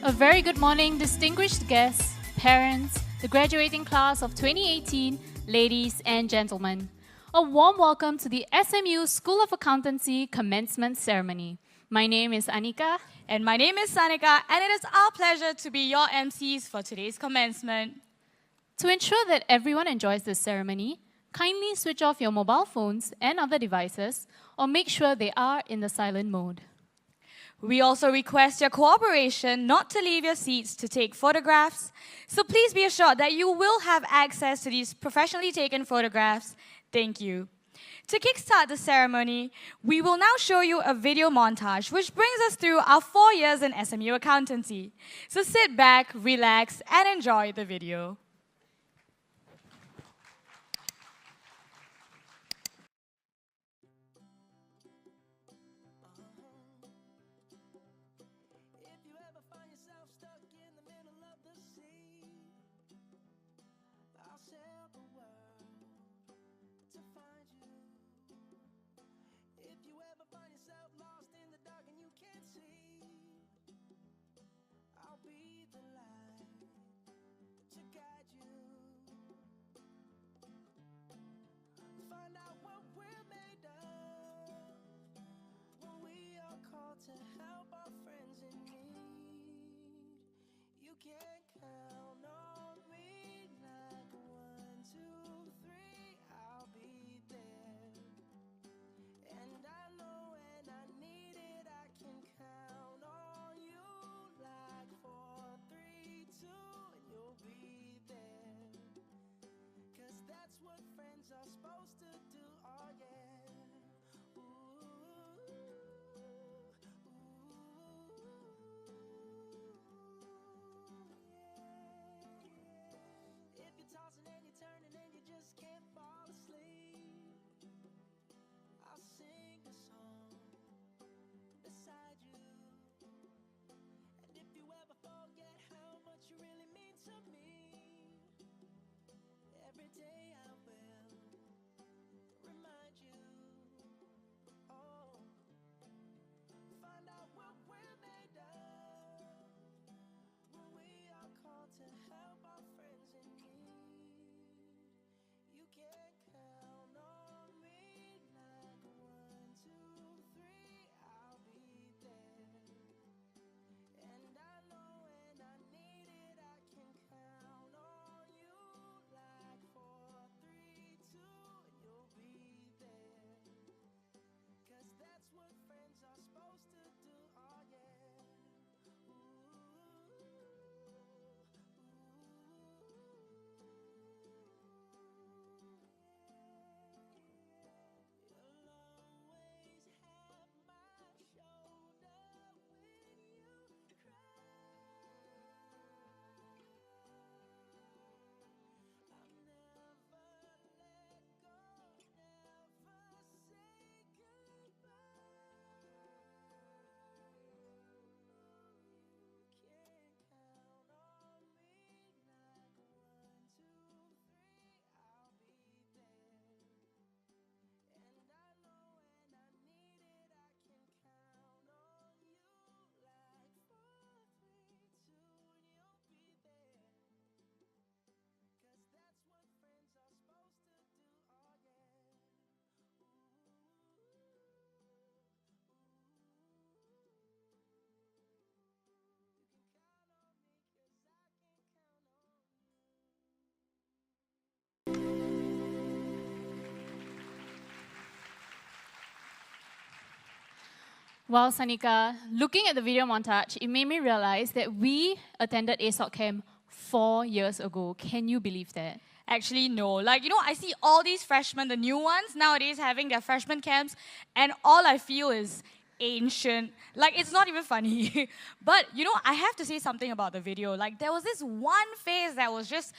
A very good morning, distinguished guests, parents, the graduating class of 2018, ladies and gentlemen. A warm welcome to the SMU School of Accountancy Commencement Ceremony. My name is Anika. And my name is Sanika, and it is our pleasure to be your MCs for today's commencement. To ensure that everyone enjoys this ceremony, kindly switch off your mobile phones and other devices, or make sure they are in the silent mode. We also request your cooperation not to leave your seats to take photographs, so please be assured that you will have access to these professionally taken photographs. Thank you. To kickstart the ceremony, we will now show you a video montage which brings us through our 4 years in SMU Accountancy. So sit back, relax, and enjoy the video. To help our friends in need, you can count on me like 1, 2, 3, I'll be there. And I know when I need it, I can count on you like 4, 3, 2, and you'll be there. 'Cause that's what friends are supposed to do, oh yeah. Tossing and you're turning and you just can't fall asleep, I'll sing a song beside you. And if you ever forget how much you really mean to me, every day I will remind you. Oh, find out what we're made of when we are called to help our friends in need. You can count on me like 1, 2, 3, I'll be there. And I know when I need it, I can count on you like 4, 3, 2, and you'll be there. 'Cause that's what friends are supposed to do, oh yeah. Well, Sanika, looking at the video montage, it made me realize that we attended ASOC camp 4 years ago. Can you believe that? Actually, no. I see all these freshmen, the new ones, nowadays having their freshman camps, and all I feel is ancient. It's not even funny. But, I have to say something about the video. There was this one phase that was just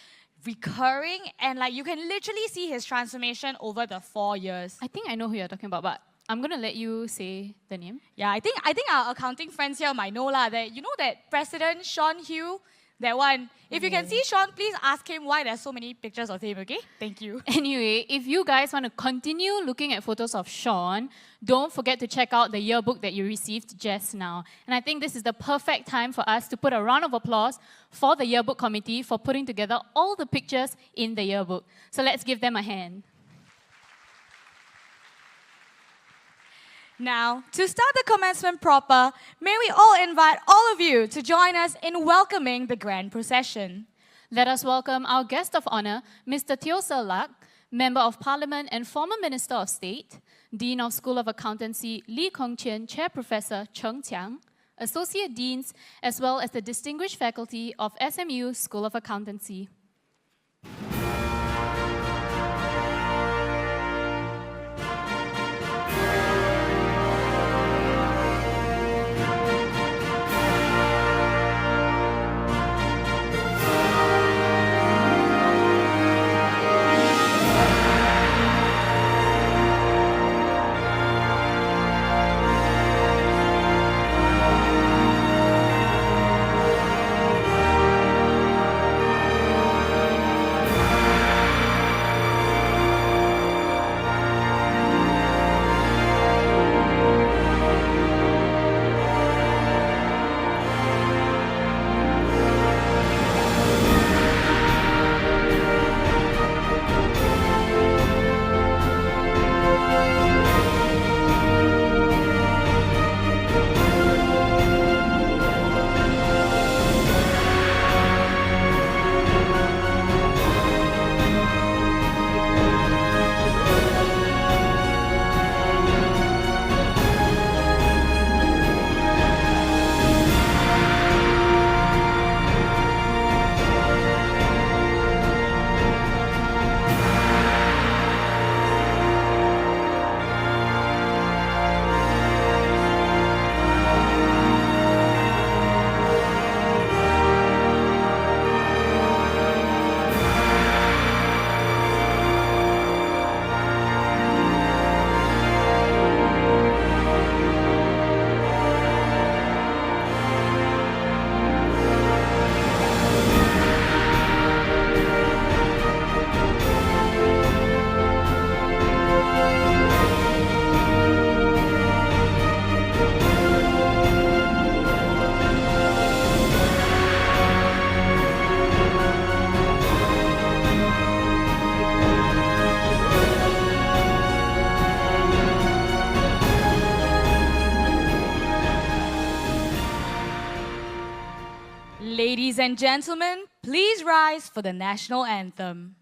recurring, and, you can literally see his transformation over the 4 years. I think I know who you're talking about, but I'm going to let you say the name. Yeah, I think our accounting friends here might know that, that President Sean Hugh, That one. If you can see Sean, please ask him why there's so many pictures of him, okay? Thank you. Anyway, if you guys want to continue looking at photos of Sean, don't forget to check out the yearbook that you received just now. And I think this is the perfect time for us to put a round of applause for the yearbook committee for putting together all the pictures in the yearbook. So let's give them a hand. Now, to start the commencement proper, may we all invite all of you to join us in welcoming the grand procession. Let us welcome our guest of honor, Mr. Teo Ser Luck, Member of Parliament and former Minister of State, Dean of School of Accountancy Lee Kong Chian, Chair Professor Cheng Chiang, Associate Deans, as well as the distinguished faculty of SMU School of Accountancy. Ladies and gentlemen, please rise for the national anthem.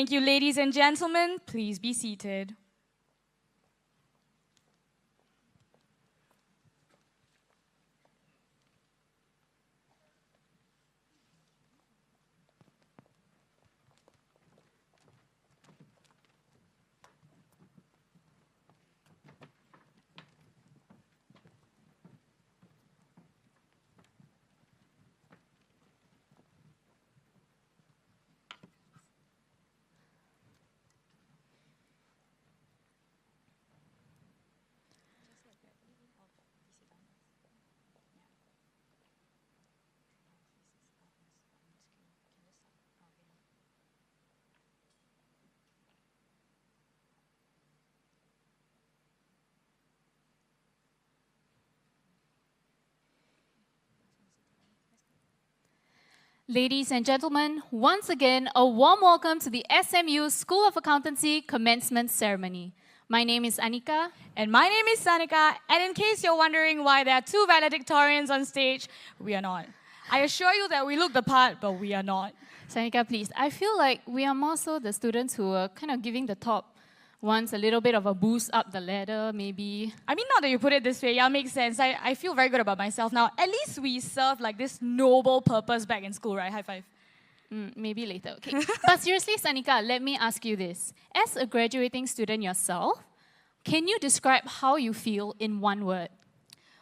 Thank you, ladies and gentlemen. Please be seated. Ladies and gentlemen, once again, a warm welcome to the SMU School of Accountancy Commencement Ceremony. My name is Anika. And my name is Sanika, and in case you're wondering why there are two valedictorians on stage, we are not. I assure you that we look the part, but we are not. Sanika, please, I feel like we are more so the students who are kind of giving the top ones a little bit of a boost up the ladder, maybe. I mean, now that you put it this way, yeah, makes sense. I feel very good about myself now. At least we serve like this noble purpose back in school, right? High five. Maybe later, okay. But seriously, Sanika, let me ask you this. As a graduating student yourself, can you describe how you feel in one word?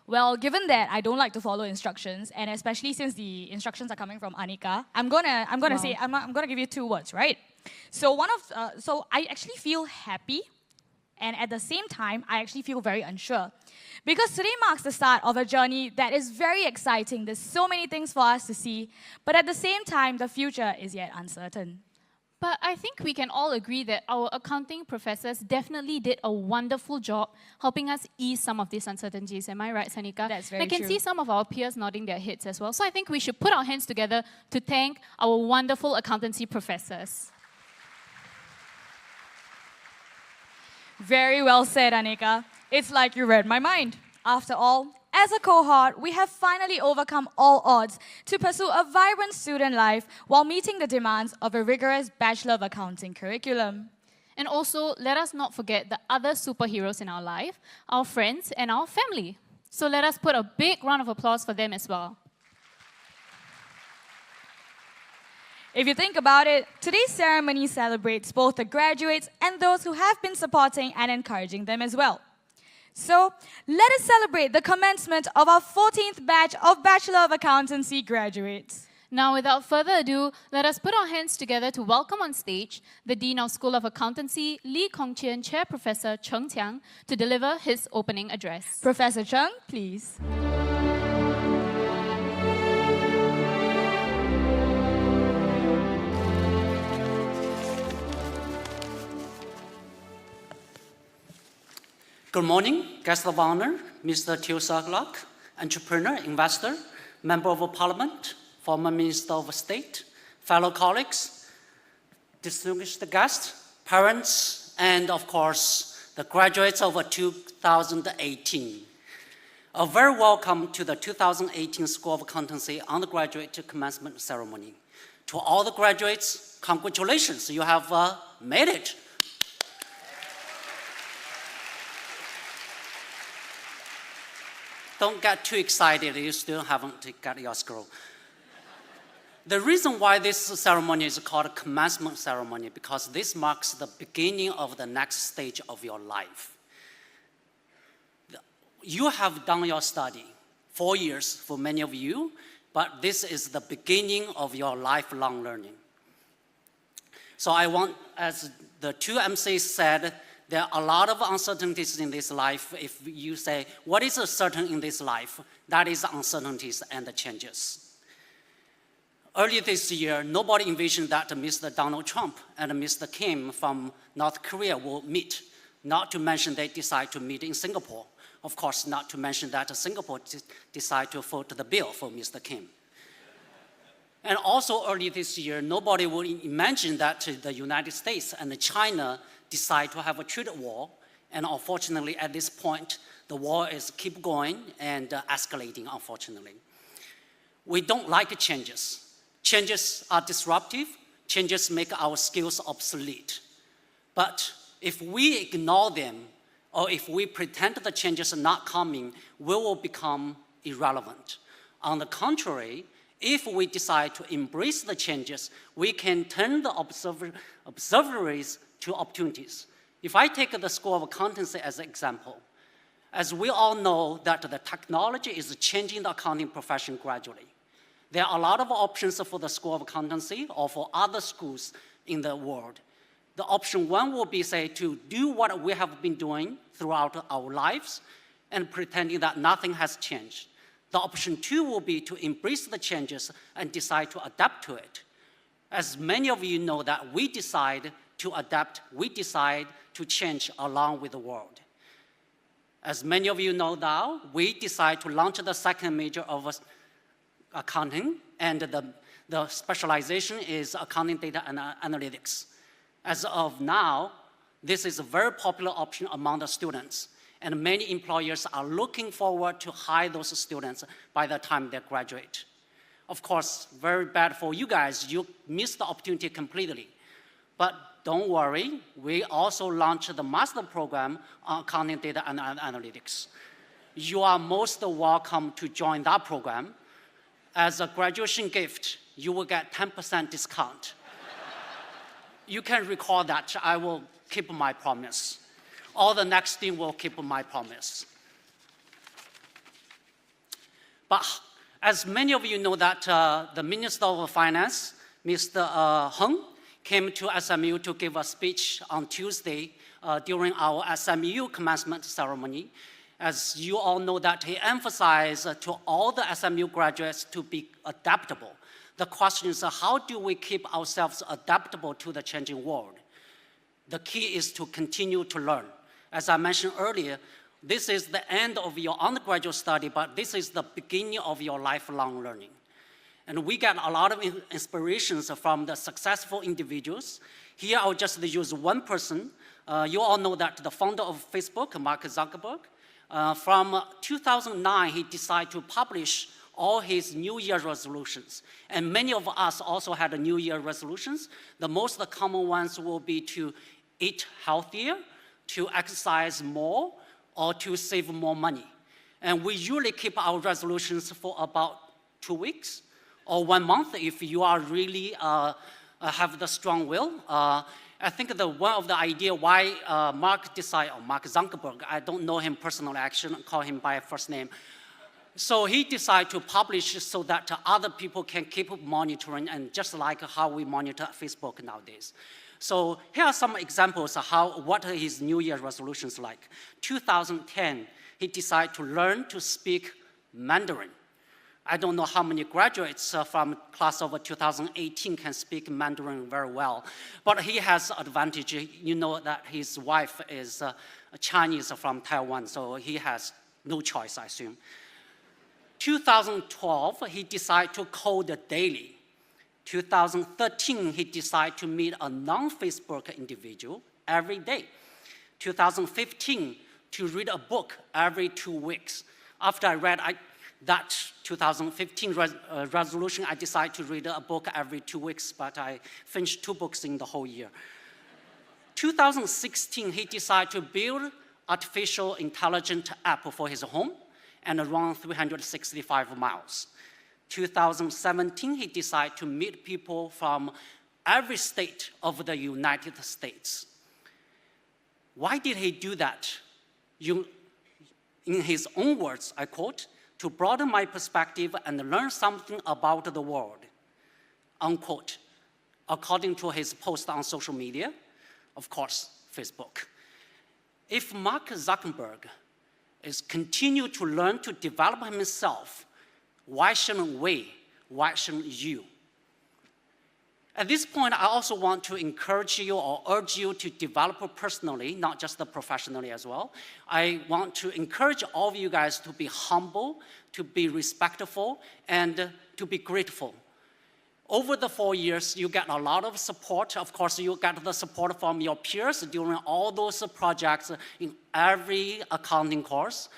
Well, given that I don't like to follow instructions, and especially since the instructions are coming from Anika, I'm gonna give you two words, right? So I actually feel happy, and at the same time, I actually feel very unsure. Because today marks the start of a journey that is very exciting. There's so many things for us to see, but at the same time, the future is yet uncertain. But I think we can all agree that our accounting professors definitely did a wonderful job helping us ease some of these uncertainties. Am I right, Sanika? That's very I can true. see some of our peers nodding their heads as well. So I think we should put our hands together to thank our wonderful accountancy professors. Very well said, Anika. It's like you read my mind. After all, as a cohort, we have finally overcome all odds to pursue a vibrant student life while meeting the demands of a rigorous Bachelor of Accounting curriculum. And also, let us not forget the other superheroes in our life, our friends and our family. So let us put a big round of applause for them as well. If you think about it, today's ceremony celebrates both the graduates and those who have been supporting and encouraging them as well. So, let us celebrate the commencement of our 14th batch of Bachelor of Accountancy graduates. Now, without further ado, let us put our hands together to welcome on stage the Dean of School of Accountancy, Lee Kong Chien Chair Professor Cheng Tiang, to deliver his opening address. Professor Cheng, please. Good morning, guest of honor, Mr. Teo Saglak, entrepreneur, investor, member of parliament, former minister of state, fellow colleagues, distinguished guests, parents, and of course, the graduates of 2018. A very welcome to the 2018 School of Accountancy Undergraduate Commencement Ceremony. To all the graduates, congratulations, you have made it. Don't get too excited, you still haven't got your scroll. The reason why this ceremony is called a commencement ceremony, because this marks the beginning of the next stage of your life. You have done your study, 4 years for many of you, but this is the beginning of your lifelong learning. So I want, as the two MCs said, there are a lot of uncertainties in this life. If you say, what is certain in this life? That is uncertainties and the changes. Earlier this year, nobody envisioned that Mr. Donald Trump and Mr. Kim from North Korea will meet. Not to mention they decide to meet in Singapore. Of course, not to mention that Singapore decide to vote the bill for Mr. Kim. And also earlier this year, nobody would imagine that the United States and China decide to have a trade war, and unfortunately at this point, the war is keep going and escalating, unfortunately. We don't like changes. Changes are disruptive, changes make our skills obsolete. But if we ignore them, or if we pretend the changes are not coming, we will become irrelevant. On the contrary, if we decide to embrace the changes, we can turn the observatories to opportunities. If I take the School of Accountancy as an example, as we all know that the technology is changing the accounting profession gradually. There are a lot of options for the School of Accountancy or for other schools in the world. The option one will be, say, to do what we have been doing throughout our lives and pretending that nothing has changed. The option two will be to embrace the changes and decide to adapt to it. As many of you know that we decide to adapt, we decide to change along with the world. As many of you know now, we decide to launch the second major of accounting, and The specialization is accounting data and analytics. As of now, this is a very popular option among the students, and many employers are looking forward to hire those students by the time they graduate. Of course, very bad for you guys, you missed the opportunity completely. But don't worry, we also launched the master program on accounting data and analytics. You are most welcome to join that program. As a graduation gift, you will get 10% discount. You can recall that. I will keep my promise. All the next team will keep my promise. But as many of you know that the Minister of Finance, Mr. Heng, came to SMU to give a speech on Tuesday during our SMU commencement ceremony. As you all know that he emphasized to all the SMU graduates to be adaptable. The question is, how do we keep ourselves adaptable to the changing world? The key is to continue to learn. As I mentioned earlier, this is the end of your undergraduate study, but this is the beginning of your lifelong learning. And we get a lot of inspirations from the successful individuals. Here, I'll just use one person. You all know that the founder of Facebook, Mark Zuckerberg, from 2009, he decided to publish all his New Year resolutions. And many of us also had New Year resolutions. The most common ones will be to eat healthier, to exercise more, or to save more money. And we usually keep our resolutions for about 2 weeks or 1 month if you are really have the strong will. I think one of the idea why Mark Zuckerberg, I don't know him personally, I shouldn't call him by first name. So he decided to publish so that other people can keep monitoring, and just like how we monitor Facebook nowadays. So here are some examples of what his New Year resolutions like. 2010, he decided to learn to speak Mandarin. I don't know how many graduates from class of 2018 can speak Mandarin very well, but he has advantage. You know that his wife is Chinese from Taiwan, so he has no choice, I assume. 2012, he decided to code daily. 2013, he decided to meet a non-Facebook individual every day. 2015, to read a book every 2 weeks. After I read that 2015 resolution, I decided to read a book every 2 weeks, but I finished 2 books in the whole year. 2016, he decided to build artificial intelligence app for his home and run 365 miles. 2017, he decided to meet people from every state of the United States. Why did he do that? In his own words, I quote, "to broaden my perspective and learn something about the world," unquote, according to his post on social media, of course, Facebook. If Mark Zuckerberg is continue to learn to develop himself, why shouldn't we? Why shouldn't you? At this point, I also want to encourage you or urge you to develop personally, not just professionally as well. I want to encourage all of you guys to be humble, to be respectful, and to be grateful. Over the 4 years, you get a lot of support. Of course, you get the support from your peers during all those projects in every accounting course.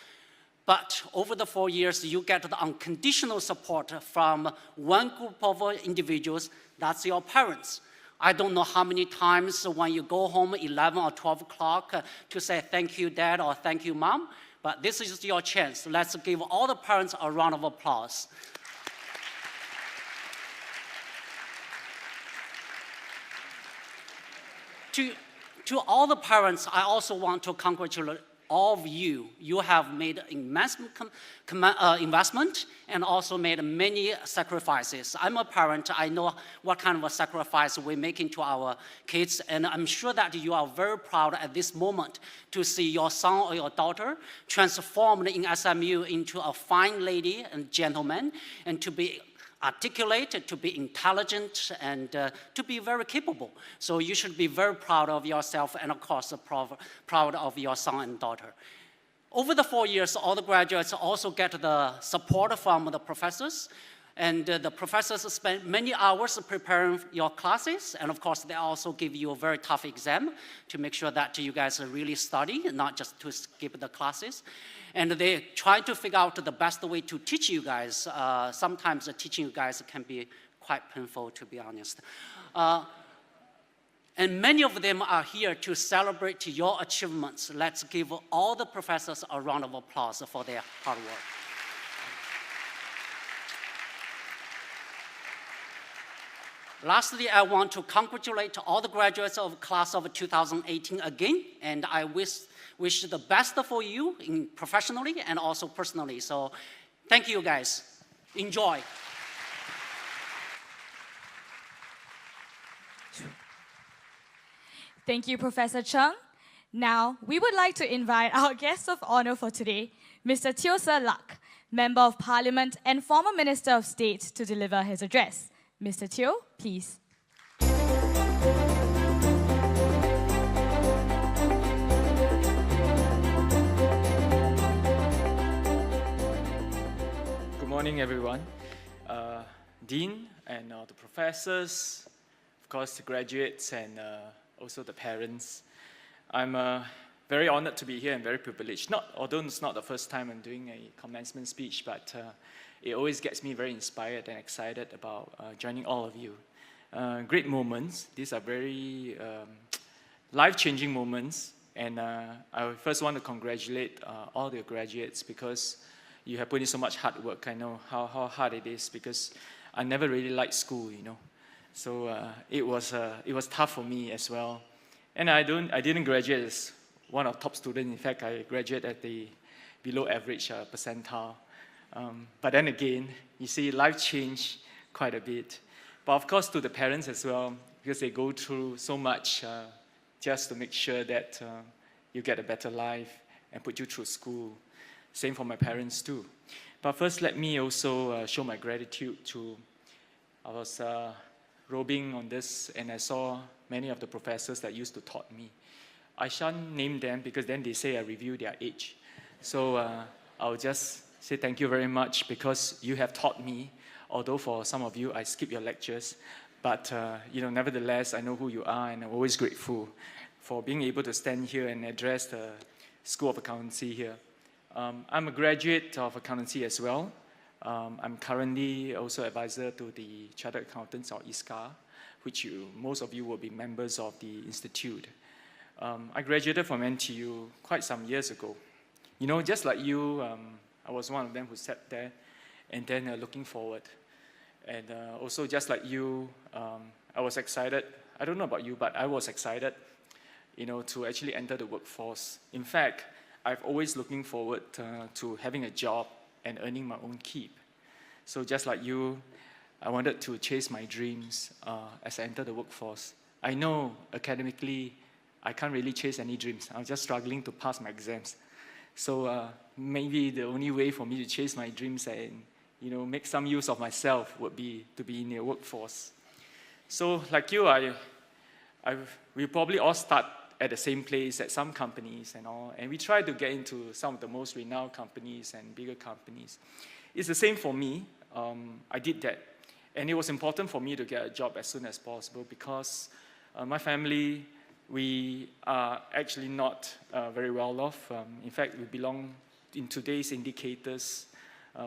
But over the 4 years, you get the unconditional support from one group of individuals, that's your parents. I don't know how many times when you go home 11 or 12 o'clock to say thank you, Dad, or thank you, Mom, but this is your chance. Let's give all the parents a round of applause. To all the parents, I also want to congratulate all of you. You have made investment and also made many sacrifices. I'm a parent. I know what kind of a sacrifice we're making to our kids, and I'm sure that you are very proud at this moment to see your son or your daughter transformed in SMU into a fine lady and gentleman, and to be articulate, to be intelligent, and to be very capable. So you should be very proud of yourself and, of course, proud of your son and daughter. Over the 4 years, all the graduates also get the support from the professors. And the professors spend many hours preparing your classes, and of course, they also give you a very tough exam to make sure that you guys really study, not just to skip the classes. And they try to figure out the best way to teach you guys. Sometimes teaching you guys can be quite painful, to be honest. And many of them are here to celebrate your achievements. Let's give all the professors a round of applause for their hard work. Lastly, I want to congratulate all the graduates of class of 2018 again, and I wish the best for you professionally and also personally. So thank you guys. Enjoy. Thank you, Professor Chung. Now, we would like to invite our guest of honor for today, Mr. Teo Ser Luck, Member of Parliament and former Minister of State, to deliver his address. Mr. Teo, please. Good morning, everyone. Dean and the professors, of course, the graduates, and also the parents. I'm very honored to be here and very privileged. Although it's not the first time I'm doing a commencement speech, but it always gets me very inspired and excited about joining all of you. Great moments. These are very life-changing moments. And I first want to congratulate all the graduates because you have put in so much hard work. I know how hard it is because I never really liked school, you know. So it was tough for me as well. And I didn't graduate as one of the top students. In fact, I graduated at the below average percentile. But then again, you see, life changed quite a bit. But of course, to the parents as well, because they go through so much just to make sure that you get a better life and put you through school. Same for my parents too. But first, let me also show my gratitude to, I was robing on this and I saw many of the professors that used to taught me. I shan't name them because then they say I review their age. So I'll just say thank you very much because you have taught me, although for some of you I skip your lectures, but nevertheless I know who you are and I'm always grateful for being able to stand here and address the School of Accountancy here. I'm a graduate of accountancy as well. I'm currently also advisor to the Chartered Accountants or ISCA, which most of you will be members of the institute. I graduated from NTU quite some years ago. You know, just like you, I was one of them who sat there and then looking forward. And also just like you, I was excited. I don't know about you, but I was excited, you know, to actually enter the workforce. In fact, I've always looking forward to having a job and earning my own keep. So just like you, I wanted to chase my dreams as I enter the workforce. I know academically, I can't really chase any dreams. I'm just struggling to pass my exams. So maybe the only way for me to chase my dreams and make some use of myself would be to be in the workforce. So like you, we probably all start at the same place at some companies and all, and we try to get into some of the most renowned companies and bigger companies. It's the same for me. I did that. And it was important for me to get a job as soon as possible because my family, we are actually not very well off. In fact, we belong, in today's indicators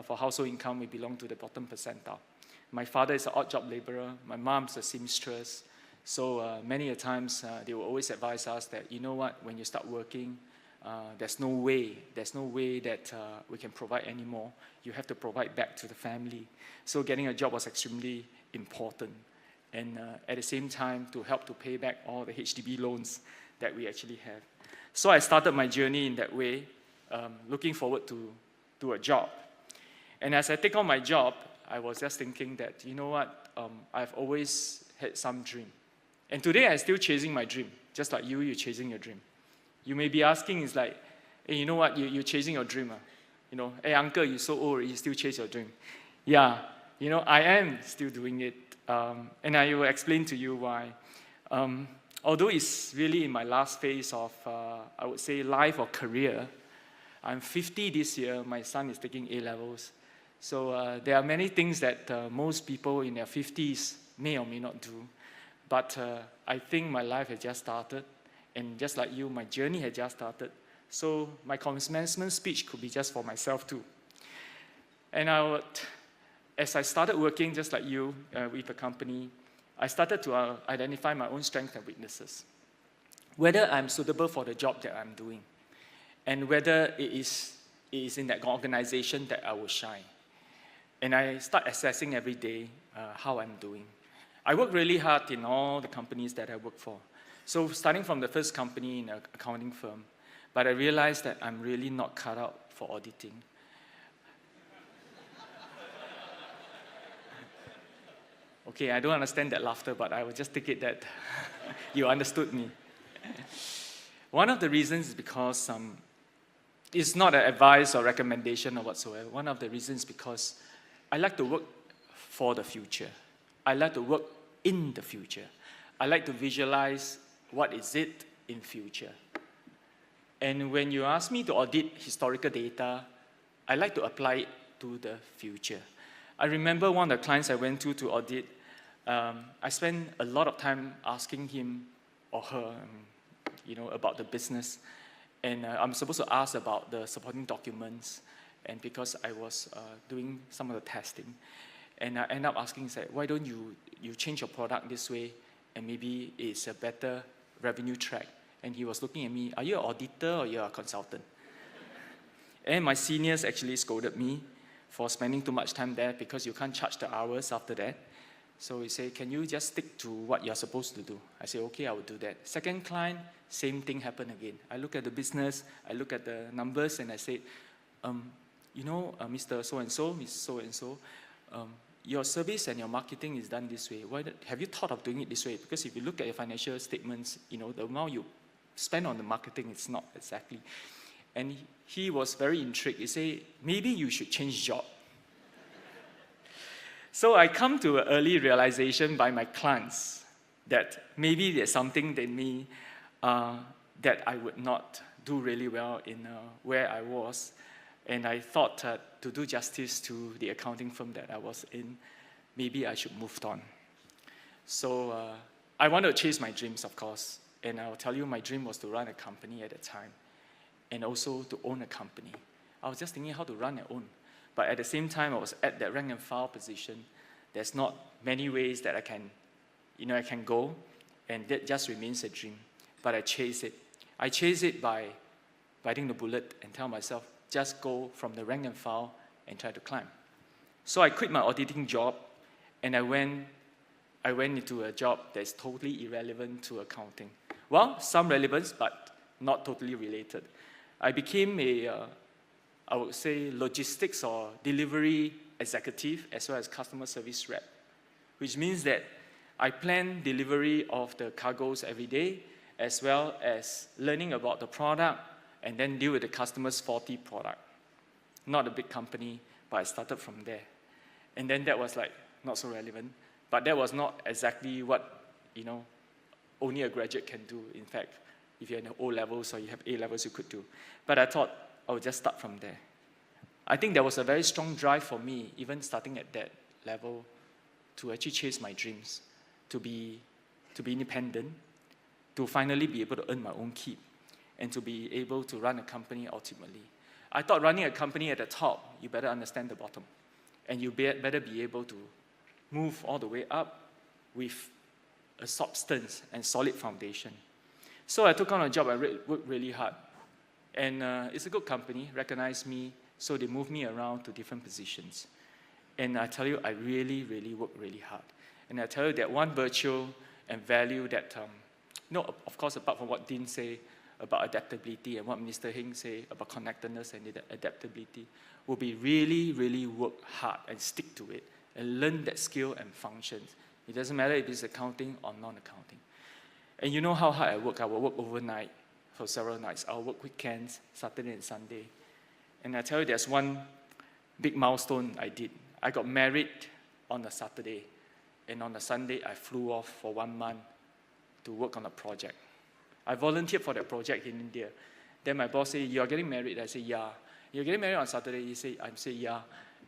for household income, we belong to the bottom percentile. My father is an odd job laborer. My mom's a seamstress. So many a times they will always advise us that, you know what, when you start working, there's no way that we can provide anymore. You have to provide back to the family. So getting a job was extremely important. And at the same time, to help to pay back all the HDB loans that we actually have. So I started my journey in that way, looking forward to a job. And as I take on my job, I was just thinking that, you know what, I've always had some dream. And today I'm still chasing my dream, just like you're chasing your dream. You may be asking, it's like, hey, you know what, you're chasing your dream. Hey, uncle, you're so old, you still chase your dream. Yeah, I am still doing it. And I will explain to you why. Although it's really in my last phase of, I would say, life or career, I'm 50 this year, my son is taking A-levels. So there are many things that most people in their 50s may or may not do. But I think my life had just started. And just like you, my journey had just started. So my commencement speech could be just for myself too. And as I started working just like you with a company, I started to identify my own strengths and weaknesses. Whether I'm suitable for the job that I'm doing, and whether it is in that organization that I will shine. And I start assessing every day how I'm doing. I work really hard in all the companies that I work for. So starting from the first company in an accounting firm, but I realized that I'm really not cut out for auditing. Okay, I don't understand that laughter, but I will just take it that you understood me. One of the reasons is because it's not an advice or recommendation or whatsoever. One of the reasons is because I like to work for the future. I like to work in the future. I like to visualize what is it in future. And when you ask me to audit historical data, I like to apply it to the future. I remember one of the clients I went to audit, I spent a lot of time asking him or her, about the business. And I'm supposed to ask about the supporting documents, and because I was doing some of the testing. And I ended up asking, say, why don't you change your product this way, and maybe it's a better revenue track. And he was looking at me, are you an auditor or you're a consultant? And my seniors actually scolded me for spending too much time there because you can't charge the hours after that. So he said, can you just stick to what you're supposed to do? I said, okay, I will do that. Second client, same thing happened again. I look at the business, I look at the numbers, and I said, Mr. So-and-so, Miss So-and-so, your service and your marketing is done this way. Have you thought of doing it this way? Because if you look at your financial statements, the amount you spend on the marketing, it's not exactly. And he was very intrigued. He said, maybe you should change job. So I come to an early realization by my clients that maybe there's something in me that I would not do really well in where I was. And I thought to do justice to the accounting firm that I was in, maybe I should move on. So I wanted to chase my dreams, of course. And I'll tell you, my dream was to run a company at the time, and also to own a company. I was just thinking how to run and own. But at the same time, I was at that rank and file position. There's not many ways that I can go, and that just remains a dream. But I chase it. I chase it by biting the bullet and tell myself, just go from the rank and file and try to climb. So I quit my auditing job, and I went into a job that's totally irrelevant to accounting. Well, some relevance, but not totally related. I became I would say, logistics or delivery executive, as well as customer service rep, which means that I plan delivery of the cargoes every day, as well as learning about the product, and then deal with the customer's faulty product. Not a big company, but I started from there. And then that was like not so relevant, but that was not exactly what, only a graduate can do. In fact, if you're in the O levels or you have A levels, you could do. But I thought I would just start from there. I think there was a very strong drive for me, even starting at that level, to actually chase my dreams, to be independent, to finally be able to earn my own keep, and to be able to run a company ultimately. I thought running a company at the top, you better understand the bottom, and you better be able to move all the way up with a substance and solid foundation. So I took on a job, I worked really hard. And it's a good company, recognized me, so they moved me around to different positions. And I tell you, I really, really worked really hard. And I tell you that one virtue and value that, of course, apart from what Dean say about adaptability and what Minister Heng say about connectedness and adaptability, will be really, really work hard and stick to it and learn that skill and functions. It doesn't matter if it's accounting or non-accounting. And you know how hard I work. I will work overnight for several nights. I'll work weekends, Saturday and Sunday. And I tell you, there's one big milestone I did. I got married on a Saturday, and on a Sunday, I flew off for 1 month to work on a project. I volunteered for that project in India. Then my boss said, you're getting married? I said, yeah. You're getting married on Saturday? I said, yeah.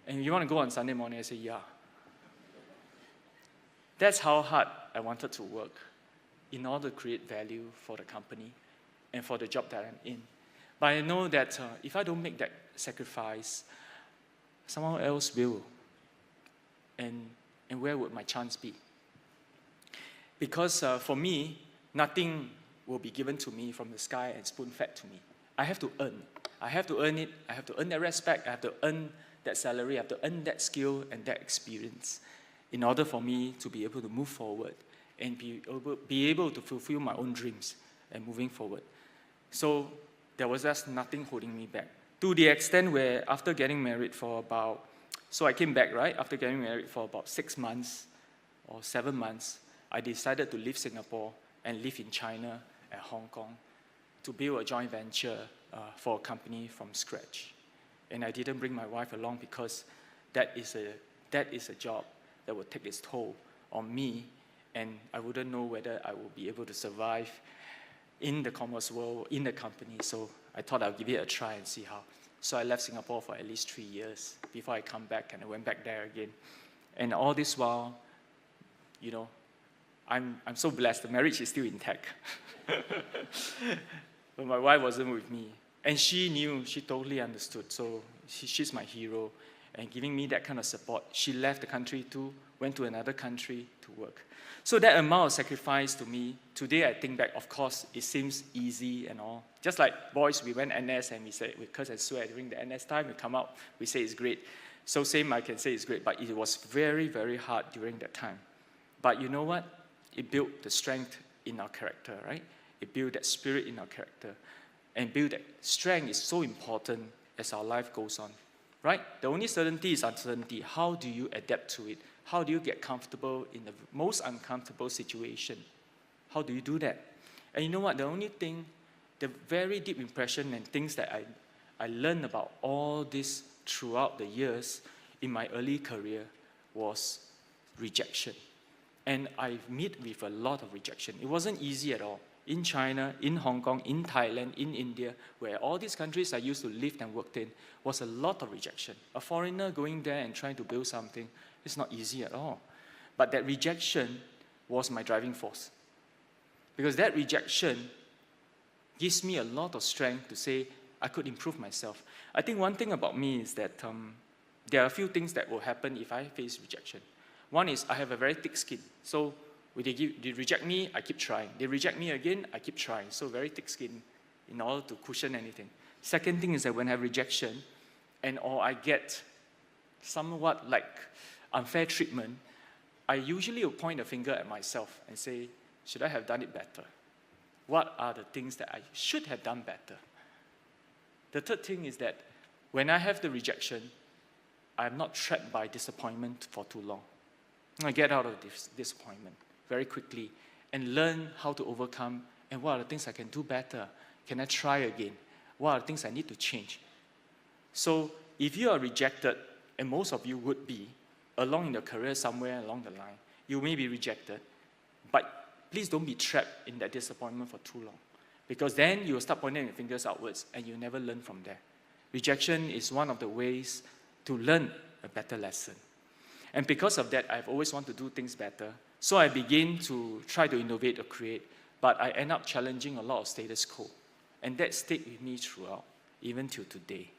And you want to go on Sunday morning? I say, yeah. That's how hard I wanted to work in order to create value for the company and for the job that I'm in. But I know that if I don't make that sacrifice, someone else will. And where would my chance be? Because for me, nothing will be given to me from the sky and spoon-fed to me. I have to earn. I have to earn it. I have to earn that respect. I have to earn that salary. I have to earn that skill and that experience in order for me to be able to move forward and be able to fulfill my own dreams and moving forward. So there was just nothing holding me back. To the extent where after getting married for about, so I came back, right? After getting married for about 6 months or 7 months, I decided to leave Singapore and live in China and Hong Kong to build a joint venture for a company from scratch. And I didn't bring my wife along because that is a job that would take its toll on me, and I wouldn't know whether I would be able to survive in the commerce world, in the company. So I thought I'll give it a try and see how. So I left Singapore for at least 3 years before I come back, and I went back there again. And all this while, you know, I'm so blessed. The marriage is still intact. But my wife wasn't with me. And she knew, she totally understood. So she's my hero. And giving me that kind of support, she left the country too, went to another country to work. So that amount of sacrifice to me, today I think back, of course, it seems easy and all. Just like boys, we went NS and we said, we curse and swear during the NS time, we come out, we say it's great. So same, I can say it's great, but it was very, very hard during that time. But you know what? It built the strength in our character, right? It built that spirit in our character. And build that strength is so important as our life goes on, right? The only certainty is uncertainty. How do you adapt to it? How do you get comfortable in the most uncomfortable situation? How do you do that? And you know what? The only thing, the very deep impression and things that I learned about all this throughout the years in my early career was rejection. And I met with a lot of rejection. It wasn't easy at all. In China, in Hong Kong, in Thailand, in India, where all these countries I used to live and worked in, was a lot of rejection. A foreigner going there and trying to build something, it's not easy at all. But that rejection was my driving force. Because that rejection gives me a lot of strength to say I could improve myself. I think one thing about me is that there are a few things that will happen if I face rejection. One is I have a very thick skin. So they reject me, I keep trying. They reject me again, I keep trying. So very thick skin in order to cushion anything. Second thing is that when I have rejection or I get somewhat like unfair treatment, I usually will point a finger at myself and say, should I have done it better? What are the things that I should have done better? The third thing is that when I have the rejection, I'm not trapped by disappointment for too long. I get out of this disappointment very quickly and learn how to overcome and what are the things I can do better. Can I try again? What are the things I need to change? So if you are rejected, and most of you would be, along in your career somewhere along the line, you may be rejected, but please don't be trapped in that disappointment for too long, because then you will start pointing your fingers outwards and you never learn from there. Rejection is one of the ways to learn a better lesson. And because of that, I've always wanted to do things better. So I begin to try to innovate or create, but I end up challenging a lot of status quo. And that stayed with me throughout, even till today.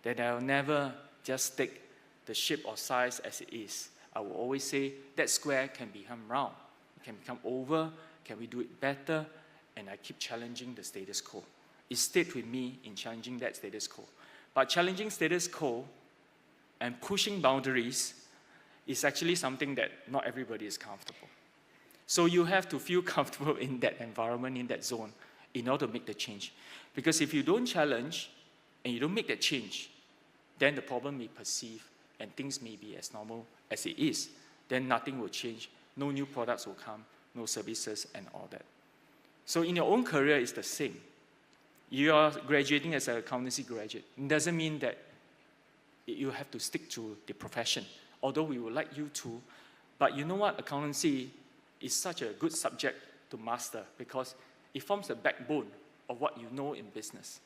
That I'll never just take the shape or size as it is. I will always say, that square can become round. It can become oval. Can we do it better? And I keep challenging the status quo. It stayed with me in challenging that status quo. But challenging status quo and pushing boundaries is actually something that not everybody is comfortable. So you have to feel comfortable in that environment, in that zone, in order to make the change. Because if you don't challenge and you don't make that change, then the problem may persist and things may be as normal as it is. Then nothing will change, no new products will come, no services and all that. So in your own career, it's the same. You are graduating as an accountancy graduate. It doesn't mean that you have to stick to the profession, although we would like you to. But you know what? Accountancy is such a good subject to master because it forms the backbone of what you know in business.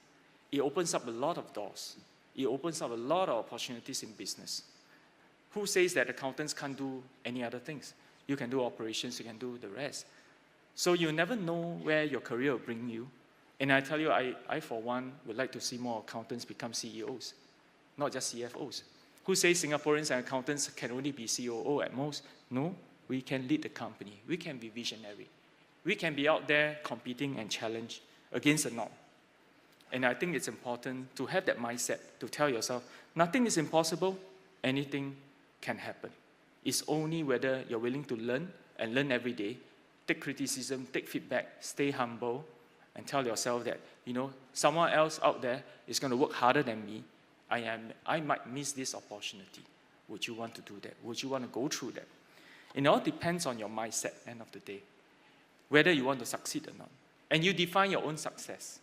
It opens up a lot of doors. It opens up a lot of opportunities in business. Who says that accountants can't do any other things? You can do operations, you can do the rest. So you never know where your career will bring you. And I tell you, I for one, would like to see more accountants become CEOs, not just CFOs. Who says Singaporeans and accountants can only be COO at most? No, we can lead the company. We can be visionary. We can be out there competing and challenge against the norm. And I think it's important to have that mindset to tell yourself, nothing is impossible, anything can happen. It's only whether you're willing to learn and learn every day, take criticism, take feedback, stay humble, and tell yourself that, someone else out there is going to work harder than me. I might miss this opportunity. Would you want to do that? Would you want to go through that? It all depends on your mindset, end of the day, whether you want to succeed or not. And you define your own success.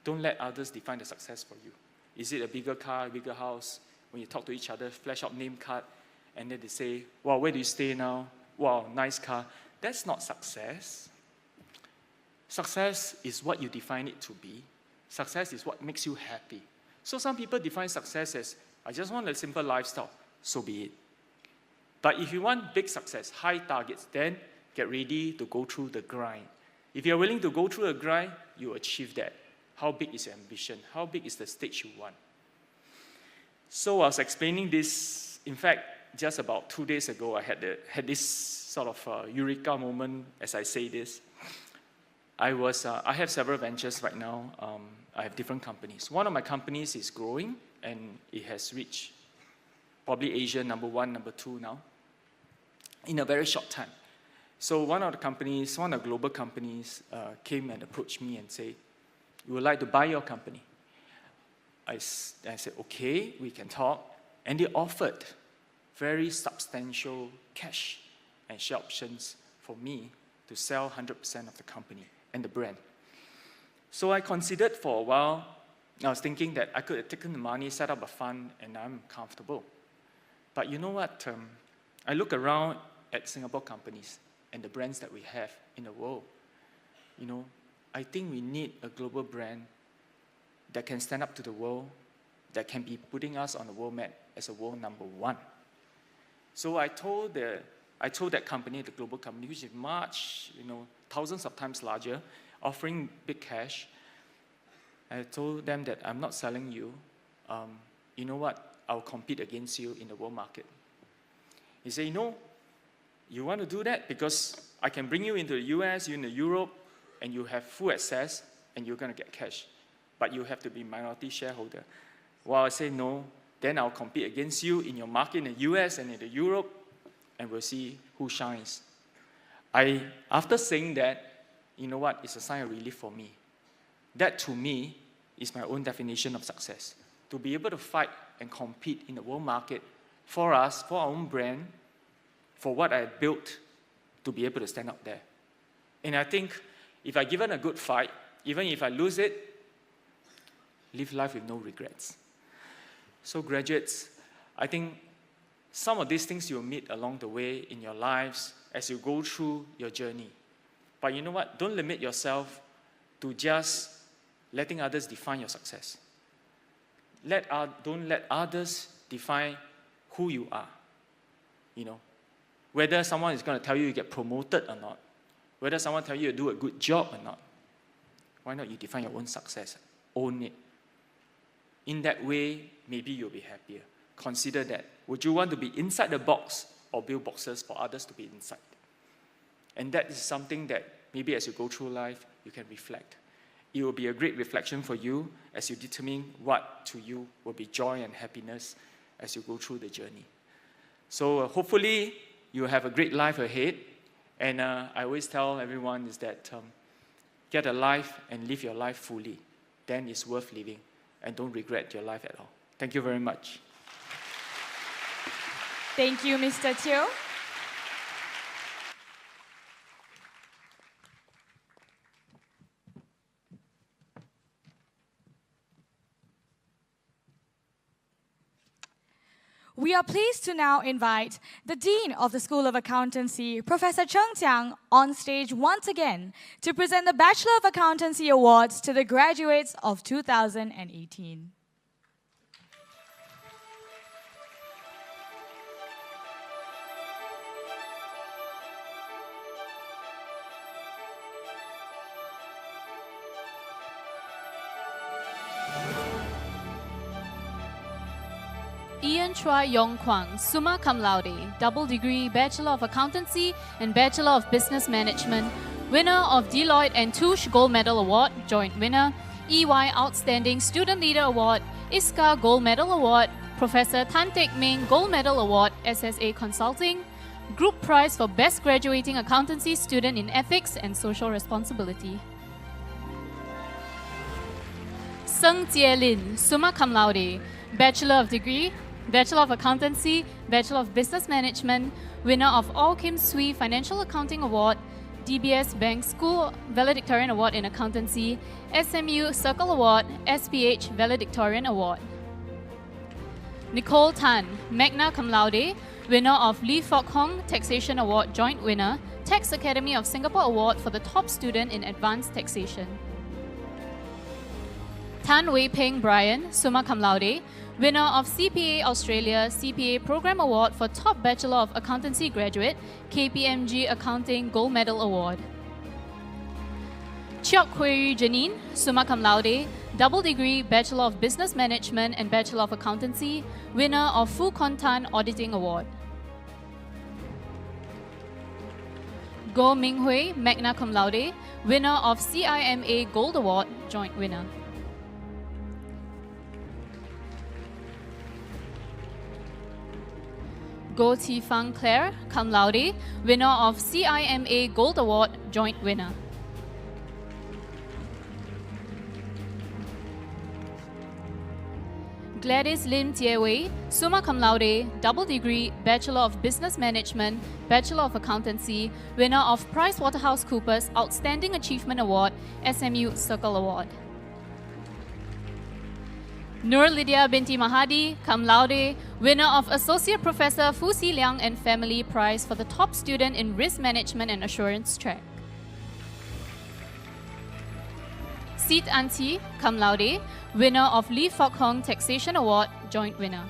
Don't let others define the success for you. Is it a bigger car, a bigger house? When you talk to each other, flash out name card, and then they say, wow, where do you stay now? Wow, nice car. That's not success. Success is what you define it to be. Success is what makes you happy. So some people define success as, I just want a simple lifestyle. So be it. But if you want big success, high targets, then get ready to go through the grind. If you're willing to go through a grind, you achieve that. How big is your ambition? How big is the stage you want? So I was explaining this. In fact, just about 2 days ago, I had this sort of eureka moment as I say this. I have several ventures right now. I have different companies. One of my companies is growing, and it has reached probably Asia number 1, number 2 now, in a very short time. So one of the global companies came and approached me and said, we would like to buy your company. I said, okay, we can talk. And they offered very substantial cash and share options for me to sell 100% of the company and the brand. So I considered for a while. I was thinking that I could have taken the money, set up a fund, and I'm comfortable. But you know what? I look around at Singapore companies and the brands that we have in the world. I think we need a global brand that can stand up to the world, that can be putting us on the world map as a world number 1. So I told that company, the global company, which is much, thousands of times larger, offering big cash. I told them that I'm not selling you. You know what? I'll compete against you in the world market. He said, you want to do that? Because I can bring you into the US, you into Europe, and you have full access, and you're going to get cash. But you have to be minority shareholder. Well, I say no, then I'll compete against you in your market in the US and in the Europe, and we'll see who shines. After saying that, you know what? It's a sign of relief for me. That, to me, is my own definition of success. To be able to fight and compete in the world market for us, for our own brand, for what I built, to be able to stand up there. And I think if I given a good fight, even if I lose it, live life with no regrets. So graduates, I think some of these things you'll meet along the way in your lives as you go through your journey. But you know what? Don't limit yourself to just letting others define your success. Don't let others define who you are. Whether someone is going to tell you get promoted or not, whether someone tells you to do a good job or not, why not you define your own success? Own it. In that way, maybe you'll be happier. Consider that. Would you want to be inside the box or build boxes for others to be inside? And that is something that maybe as you go through life, you can reflect. It will be a great reflection for you as you determine what to you will be joy and happiness as you go through the journey. So hopefully you have a great life ahead. And I always tell everyone is that get a life and live your life fully. Then it's worth living. And don't regret your life at all. Thank you very much. Thank you, Mr. Teo. We are pleased to now invite the Dean of the School of Accountancy, Professor Cheng Tiang, on stage once again to present the Bachelor of Accountancy Awards to the graduates of 2018. Ian Chua Yong Kwang, summa cum laude, double degree, Bachelor of Accountancy and Bachelor of Business Management, winner of Deloitte and Touche Gold Medal Award, joint winner, EY Outstanding Student Leader Award, ISCA Gold Medal Award, Professor Tan Teck Ming Gold Medal Award, SSA Consulting, Group Prize for Best Graduating Accountancy Student in Ethics and Social Responsibility. Seng Jie Lin, summa cum laude, Bachelor of Degree, Bachelor of Accountancy, Bachelor of Business Management, winner of All Kim Swee Financial Accounting Award, DBS Bank School Valedictorian Award in Accountancy, SMU Circle Award, SPH Valedictorian Award. Nicole Tan, magna cum laude, winner of Lee Fok Hong Taxation Award joint winner, Tax Academy of Singapore Award for the top student in advanced taxation. Tan Wei Peng Brian, summa cum laude, winner of CPA Australia CPA Program Award for Top Bachelor of Accountancy Graduate, KPMG Accounting Gold Medal Award. Chiok Hui Janine, summa cum laude, double degree Bachelor of Business Management and Bachelor of Accountancy, winner of Fu Kon Tan Auditing Award. Goh Ming Hui, magna cum laude, winner of CIMA Gold Award, joint winner. Goh Ti Fang Claire, cum laude, winner of CIMA Gold Award, joint winner. Gladys Lim Tie Wei, summa cum laude, double degree, Bachelor of Business Management, Bachelor of Accountancy, winner of PricewaterhouseCoopers Outstanding Achievement Award, SMU Circle Award. Nur Lydia binti Mahadi, cum laude, winner of Associate Professor Fu Si Liang and Family Prize for the top student in Risk Management and Assurance track. Seet Anti, cum laude, winner of Lee Fok Hong Taxation Award, joint winner.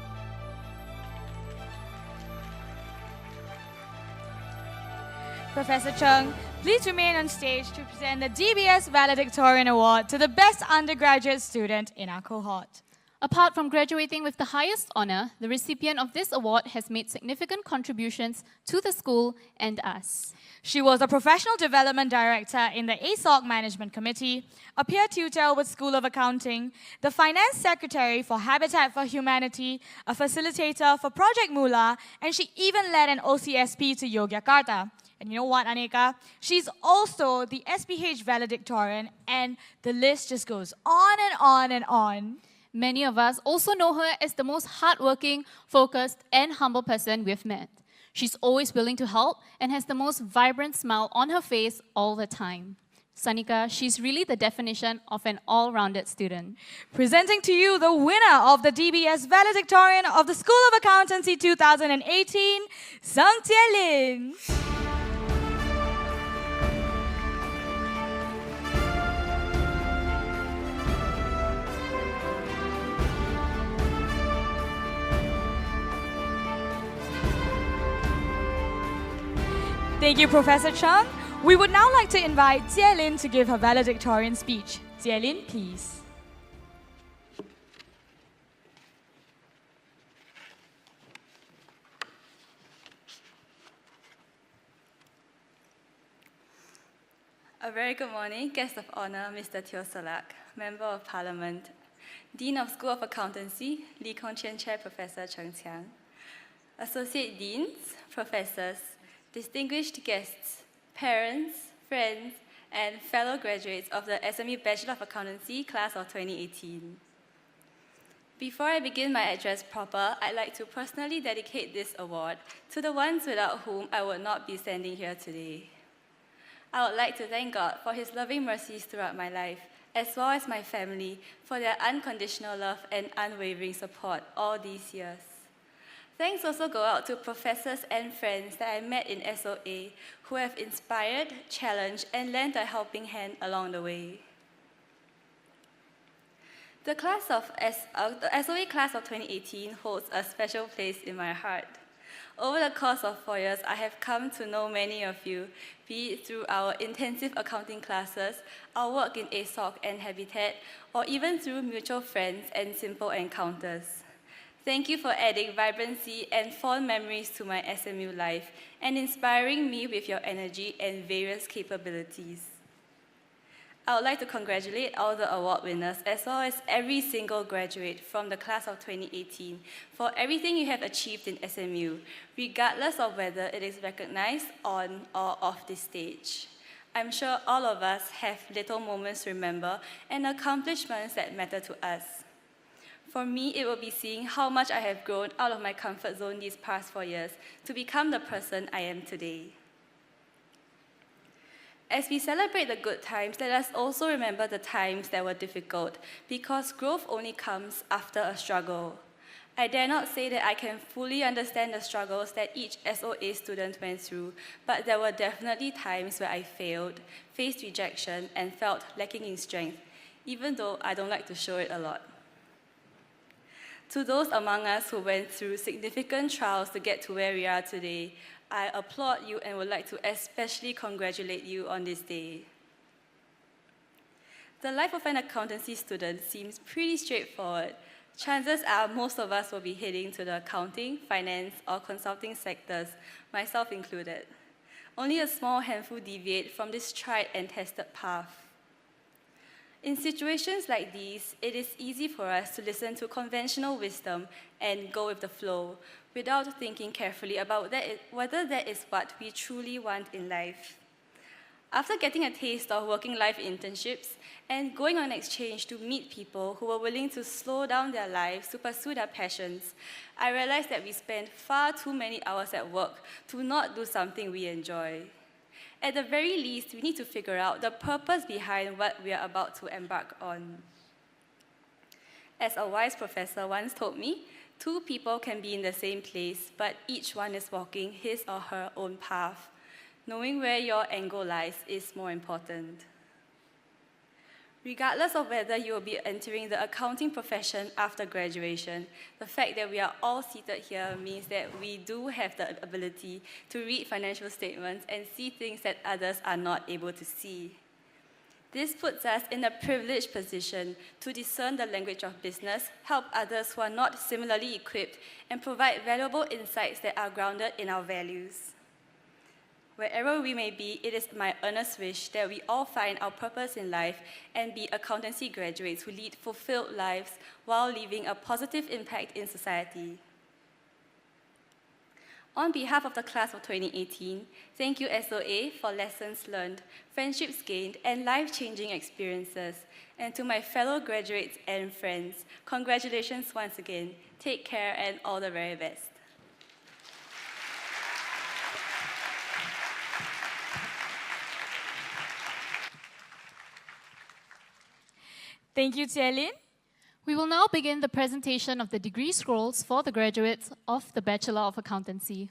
Professor Chung, please remain on stage to present the DBS Valedictorian Award to the best undergraduate student in our cohort. Apart from graduating with the highest honor, the recipient of this award has made significant contributions to the school and us. She was a professional development director in the ASOC Management Committee, a peer tutor with School of Accounting, the finance secretary for Habitat for Humanity, a facilitator for Project Mula, and she even led an OCSP to Yogyakarta. And you know what, Anika? She's also the SPH valedictorian, and the list just goes on and on and on. Many of us also know her as the most hardworking, focused, and humble person we've met. She's always willing to help and has the most vibrant smile on her face all the time. Sanika, she's really the definition of an all-rounded student. Presenting to you the winner of the DBS Valedictorian of the School of Accountancy 2018, Seng Jie Lin. Thank you, Professor Chung. We would now like to invite Jie Lin to give her valedictorian speech. Jie Lin, please. A very good morning, guest of honor, Mr. Teo Salak, Member of Parliament, Dean of School of Accountancy, Lee Kong Chian Chair Professor Cheng Chiang, Associate Deans, Professors, distinguished guests, parents, friends, and fellow graduates of the SMU Bachelor of Accountancy class of 2018. Before I begin my address proper, I'd like to personally dedicate this award to the ones without whom I would not be standing here today. I would like to thank God for His loving mercies throughout my life, as well as my family for their unconditional love and unwavering support all these years. Thanks also go out to professors and friends that I met in SOA who have inspired, challenged, and lent a helping hand along the way. The SOA class of 2018 holds a special place in my heart. Over the course of 4 years, I have come to know many of you, be it through our intensive accounting classes, our work in ASOC and Habitat, or even through mutual friends and simple encounters. Thank you for adding vibrancy and fond memories to my SMU life and inspiring me with your energy and various capabilities. I would like to congratulate all the award winners as well as every single graduate from the class of 2018 for everything you have achieved in SMU, regardless of whether it is recognized on or off this stage. I'm sure all of us have little moments to remember and accomplishments that matter to us. For me, it will be seeing how much I have grown out of my comfort zone these past 4 years to become the person I am today. As we celebrate the good times, let us also remember the times that were difficult, because growth only comes after a struggle. I dare not say that I can fully understand the struggles that each SOA student went through, but there were definitely times where I failed, faced rejection, and felt lacking in strength, even though I don't like to show it a lot. To those among us who went through significant trials to get to where we are today, I applaud you and would like to especially congratulate you on this day. The life of an accountancy student seems pretty straightforward. Chances are most of us will be heading to the accounting, finance, or consulting sectors, myself included. Only a small handful deviate from this tried and tested path. In situations like these, it is easy for us to listen to conventional wisdom and go with the flow, without thinking carefully about whether that is what we truly want in life. After getting a taste of working life internships and going on exchange to meet people who were willing to slow down their lives to pursue their passions, I realized that we spend far too many hours at work to not do something we enjoy. At the very least, we need to figure out the purpose behind what we are about to embark on. As a wise professor once told me, 2 people can be in the same place, but each one is walking his or her own path. Knowing where your end goal lies is more important. Regardless of whether you will be entering the accounting profession after graduation, the fact that we are all seated here means that we do have the ability to read financial statements and see things that others are not able to see. This puts us in a privileged position to discern the language of business, help others who are not similarly equipped, and provide valuable insights that are grounded in our values. Wherever we may be, it is my earnest wish that we all find our purpose in life and be accountancy graduates who lead fulfilled lives while leaving a positive impact in society. On behalf of the class of 2018, thank you SOA for lessons learned, friendships gained, and life-changing experiences. And to my fellow graduates and friends, congratulations once again. Take care and all the very best. Thank you, Jielin. We will now begin the presentation of the degree scrolls for the graduates of the Bachelor of Accountancy.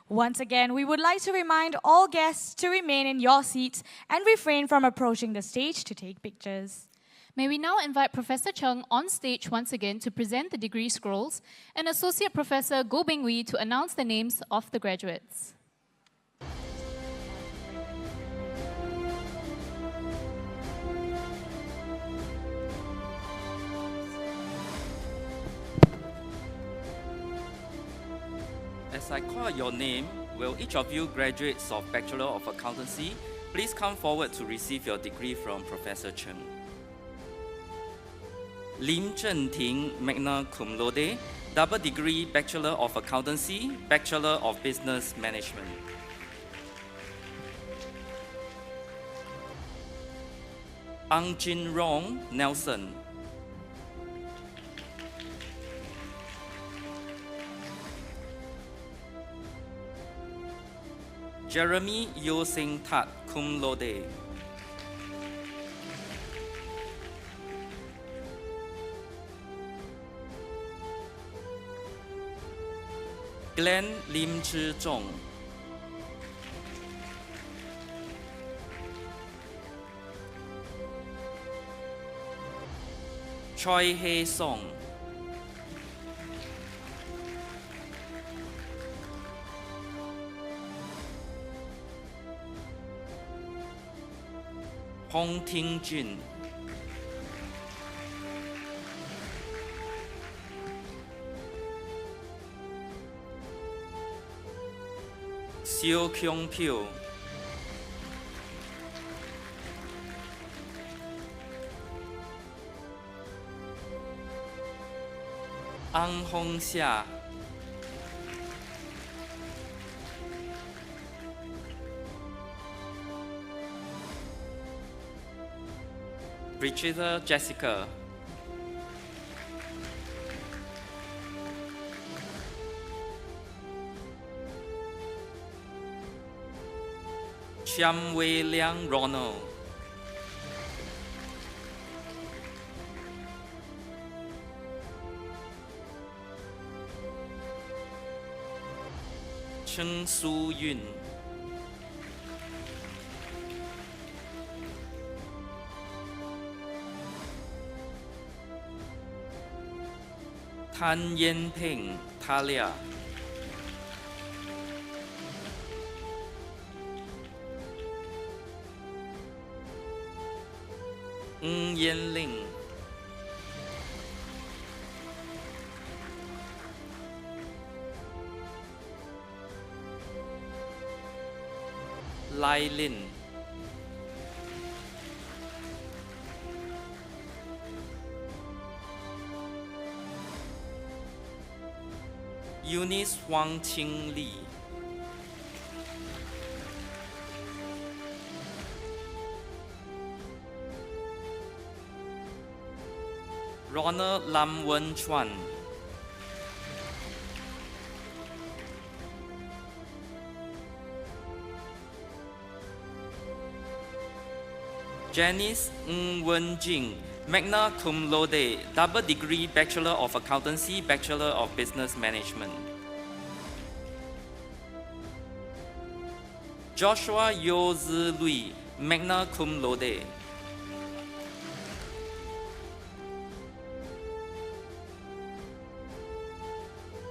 Once again, we would like to remind all guests to remain in your seats and refrain from approaching the stage to take pictures. May we now invite Professor Chung on stage once again to present the degree scrolls and Associate Professor Goh Beng Wee to announce the names of the graduates. As I call your name, will each of you graduates of Bachelor of Accountancy please come forward to receive your degree from Professor Chen. Lim Chen Ting, magna cum laude, double degree Bachelor of Accountancy, Bachelor of Business Management. Ang Jin Rong, Nelson. Jeremy Yo Sing Tat, cum laude. Glenn Lim Chi Zhong. Choi Hei Song. Hong Ting Jun, Siêu Kyung Pyo, Ang Hong Xia, Brigida Jessica, Chiam Wei Liang Ronald, Cheng Su Yun, Tan Yen Peng Talia, Ng Yen Ling, Lai Lin, Eunice Wang Qing Li, Ronald Lam Wen Chuan, Janice Ng Wen Jing, magna cum laude, double degree Bachelor of Accountancy, Bachelor of Business Management. Joshua Yo Zi Lui, magna cum laude.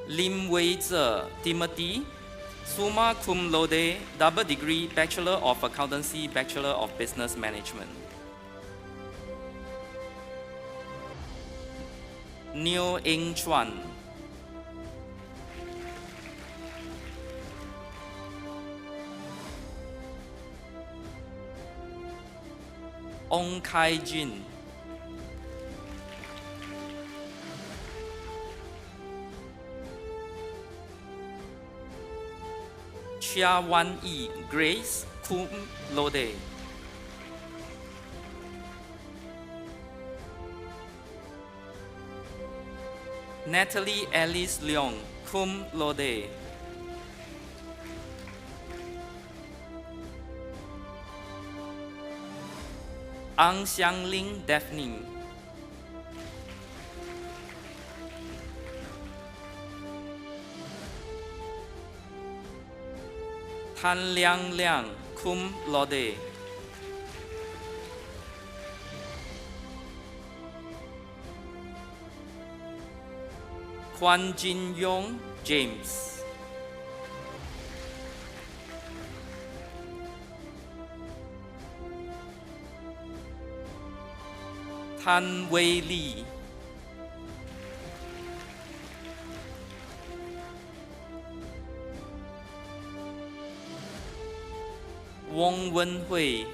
Lim Wei Zhe Timothy, summa cum laude, double degree Bachelor of Accountancy, Bachelor of Business Management. Neo Eng Chuan, Ong Kai Jin, Chia Wan Yi Grace, cum laude. Natalie Alice Leong, cum laude. Ang Xiangling Daphne, Tan Liang Liang, cum laude. Kwan Jin Yong James, Tan Wei Li, Wong Wen Hui,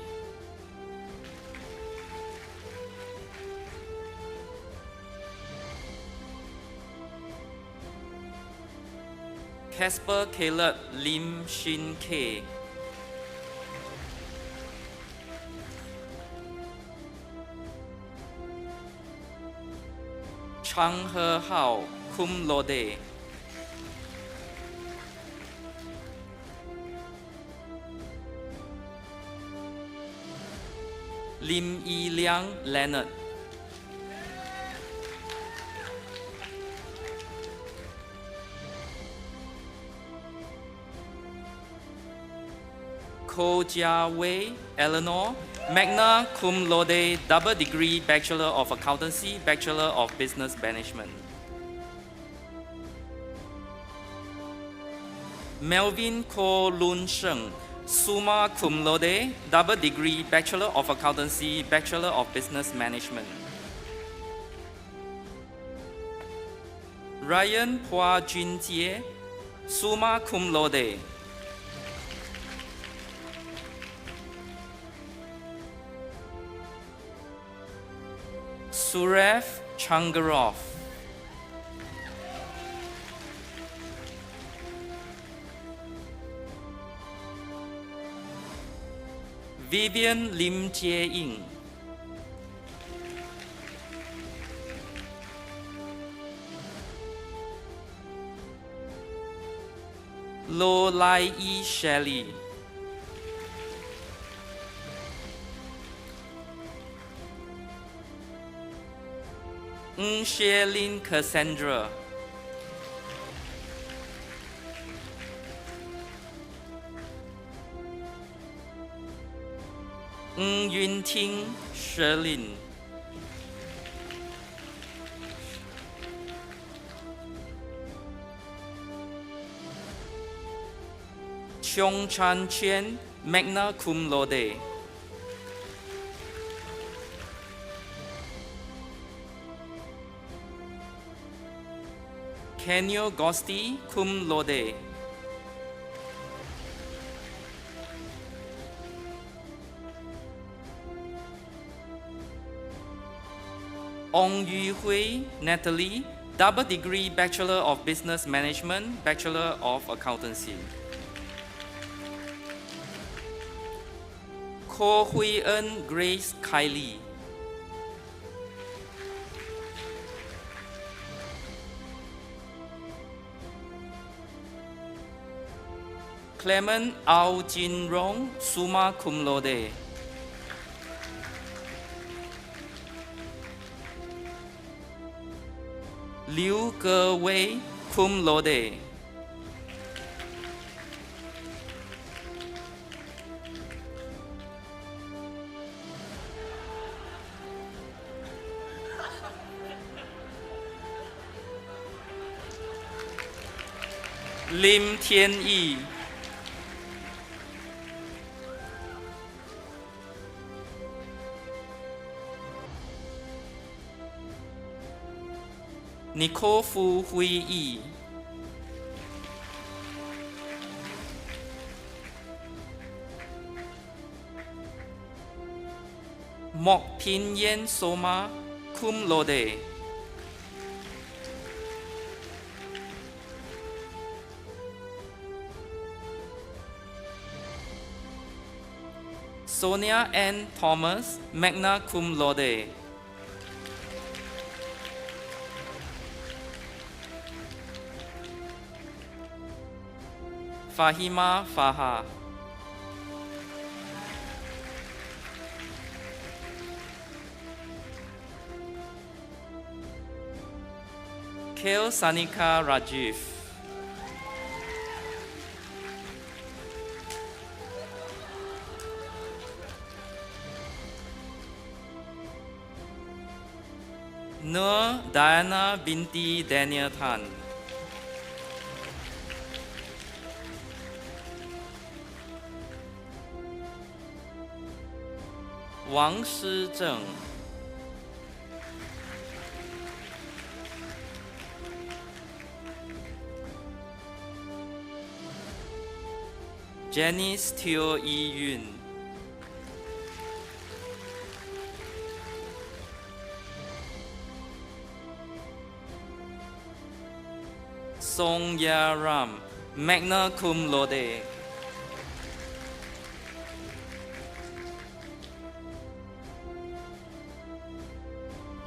Casper Caleb Lim Shin K, Chang He Hao, cum laude. Lim Yi Liang Leonard, Ko Jia Wei Eleanor, magna cum laude, double degree Bachelor of Accountancy, Bachelor of Business Management. Melvin Ko Lun Sheng, summa cum laude, double degree Bachelor of Accountancy, Bachelor of Business Management. Ryan Hua Junjie, summa cum laude. Surev Changarov. Vivian Lim Jie Ying. Lo Lai Yi Shelley. Ng Xie Lin Cassandra. Ng Yun Ting Sherlin. Cheong Chan Chen, magna cum laude. Kenyo Gosti, cum laude. Ong Yu Hui, Natalie, double degree Bachelor of Business Management, Bachelor of Accountancy. Ko Hui En Grace Kylie. Clement Ao Jin Rong, summa cum laude. Liu Ge Wei, cum laude. Lim Tian Yi. Nicole Fu Hui Yi. Mok Pin Yen Soma, cum laude. Sonia N. Thomas, magna cum laude. Fahima Faha. Kale Sanika Rajiv. Nur Diana binti Daniel Tan. Wang Shizheng. Janice Teo Yi Yun. Song Ya Ram, magna cum laude.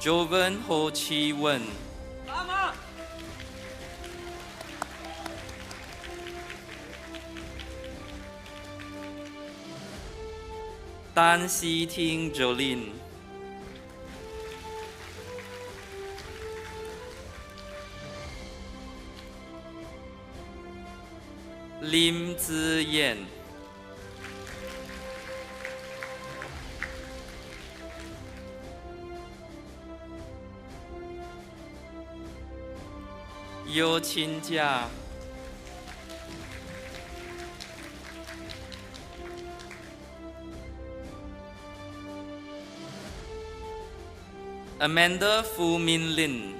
Jovan Ho Chi Wen. Tan Si Ting Jolin. Lim Ziyan. Yo Qin Jia. Amanda Fu Min Lin.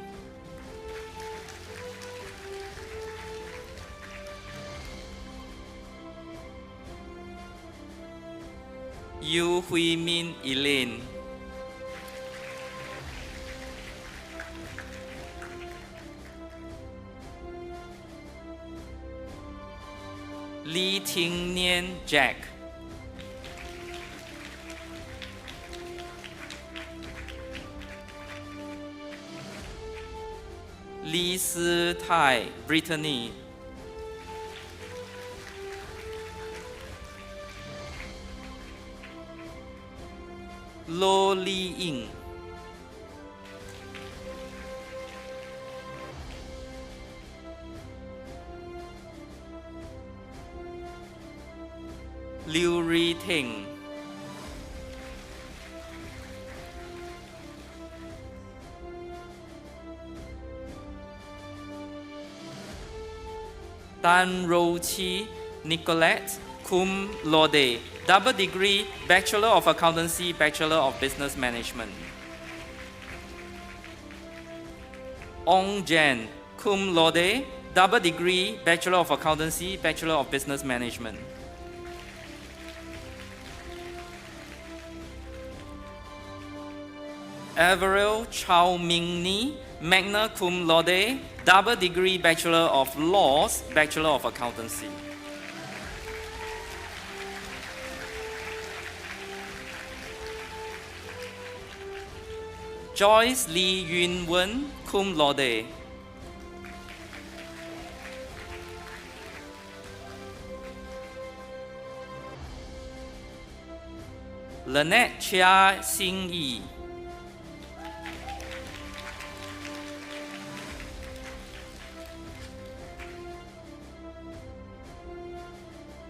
Yu Hui Min Elaine. Lee Ting Nian Jack. Lee Si Tai Brittany. Lo Li Ying. Liu Ri Teng. Tan Ro Chi Nicolette, cum laude, double degree, Bachelor of Accountancy, Bachelor of Business Management. Ong Jan, cum laude, double degree, Bachelor of Accountancy, Bachelor of Business Management. Avril Chow Ming Ni, magna cum laude, double degree Bachelor of Laws, Bachelor of Accountancy. Joyce Lee Yun Wen, cum laude. Lynette Chia Xing Yi.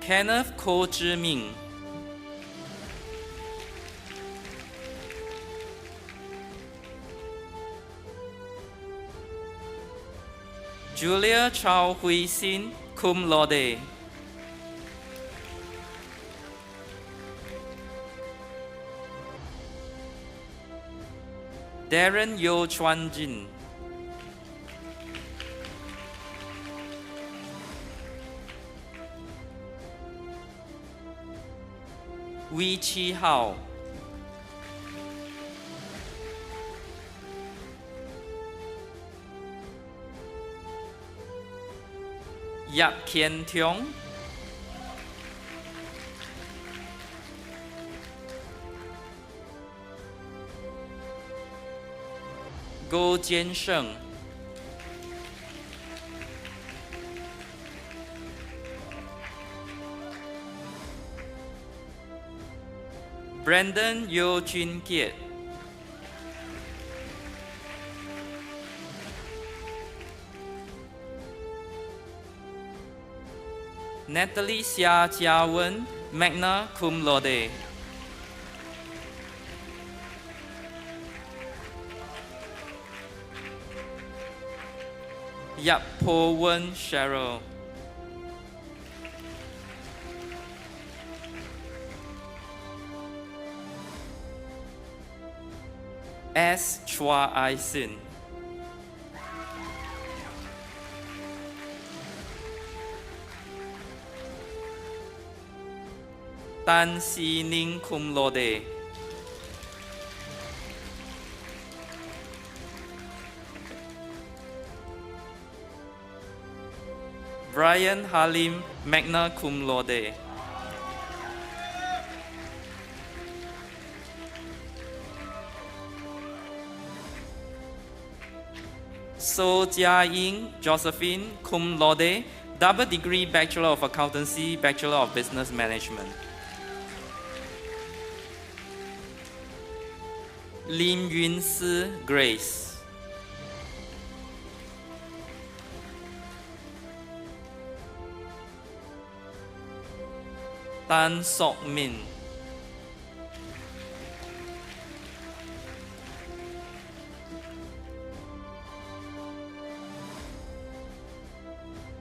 Kenneth Ko Zhi Ming. Julia Chow Hui Sin, cum laude. Darren Yo Chuan Jin. Wee Chi Hao. Yap Kien Tiong. Go Jian Sheng. Brandon Yo Jun Kiet. Natalie Xia Jia Wen, magna cum laude. Yap Po Wen Cheryl. S. Chua Ai Sin. Tan Si Ning, cum laude. Brian Halim, magna cum laude. So Jia Ying Josephine, cum laude, double degree Bachelor of Accountancy, Bachelor of Business Management. Lim Yun Si Grace. Tan Sok Min.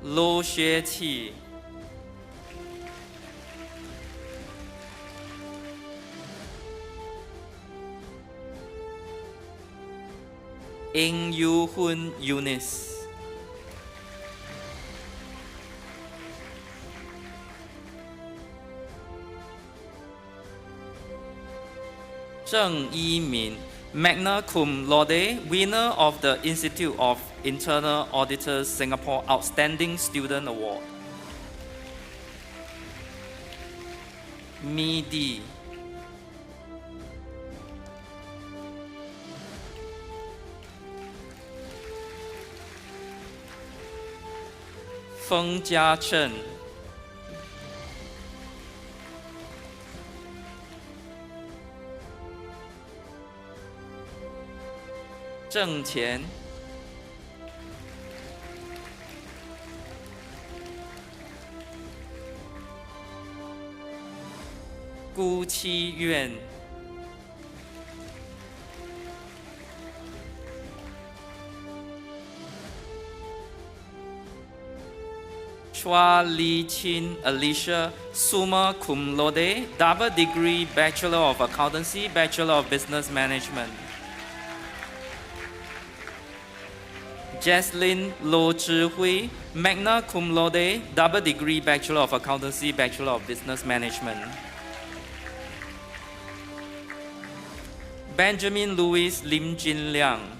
Lo Xie Qi. Eng Yu Hun Eunice. Zheng Yimin, magna cum laude, winner of the Institute of Internal Auditors Singapore Outstanding Student Award. Mi Di. Feng Jiachen. Zheng Qian. Gu Qi Yuan. Chua Li Chin Alicia, summa cum laude, double degree, Bachelor of Accountancy, Bachelor of Business Management. Jaslyn Lo Zhihui, magna cum laude, double degree, Bachelor of Accountancy, Bachelor of Business Management. Benjamin Louis Lim Jin Liang.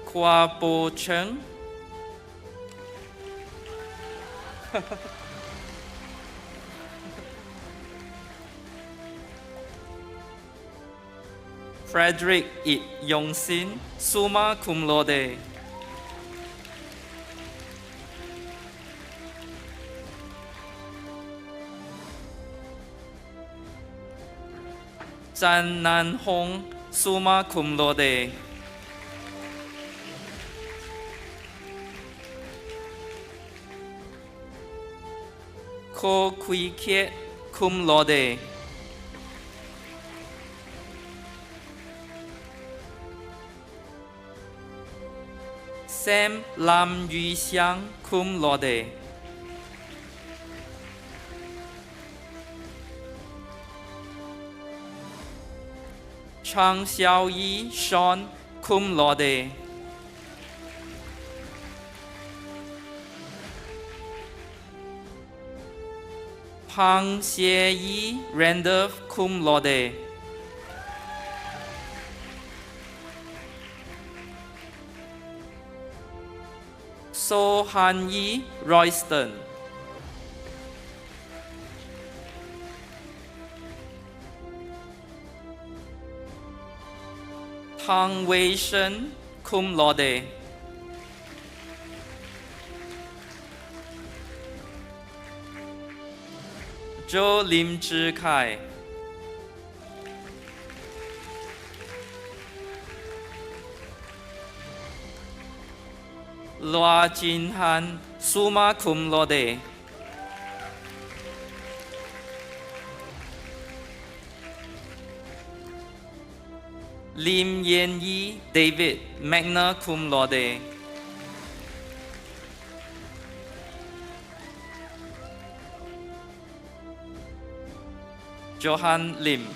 Kwa Po Cheng. Frederick Ip Yong Sin, summa cum laude. Zhan Nan Hong, summa cum laude. Ko Kui Kiet, cum laude. Sam Lam Yu Xiang, cum laude. Chang Xiao Yi Sean, cum laude. Pang Xie Yi Randolph, cum laude. So Han Yi Royston. Tang Wei Shen, cum laude. Zhou Lim Zhi Kai. Lua Jin Han, summa cum laude. Lim Yen Yi David, magna cum laude. Johan Lim.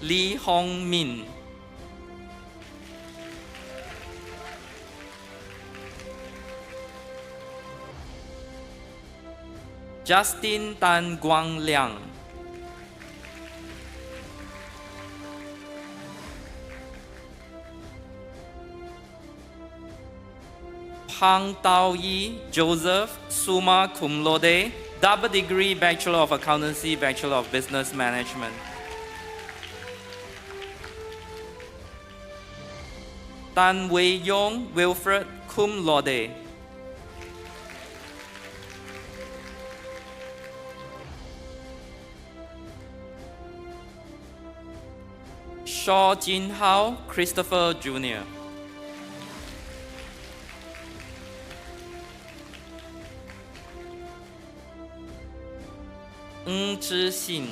Lee Hong Min. Justin Tan Guang Liang. Pang Tao Yi Joseph, summa cum laude, double degree, Bachelor of Accountancy, Bachelor of Business Management. Tan Wei Yong Wilfred, cum laude. Shaw Jin Hao Christopher Jr. Ng Zhi Xin.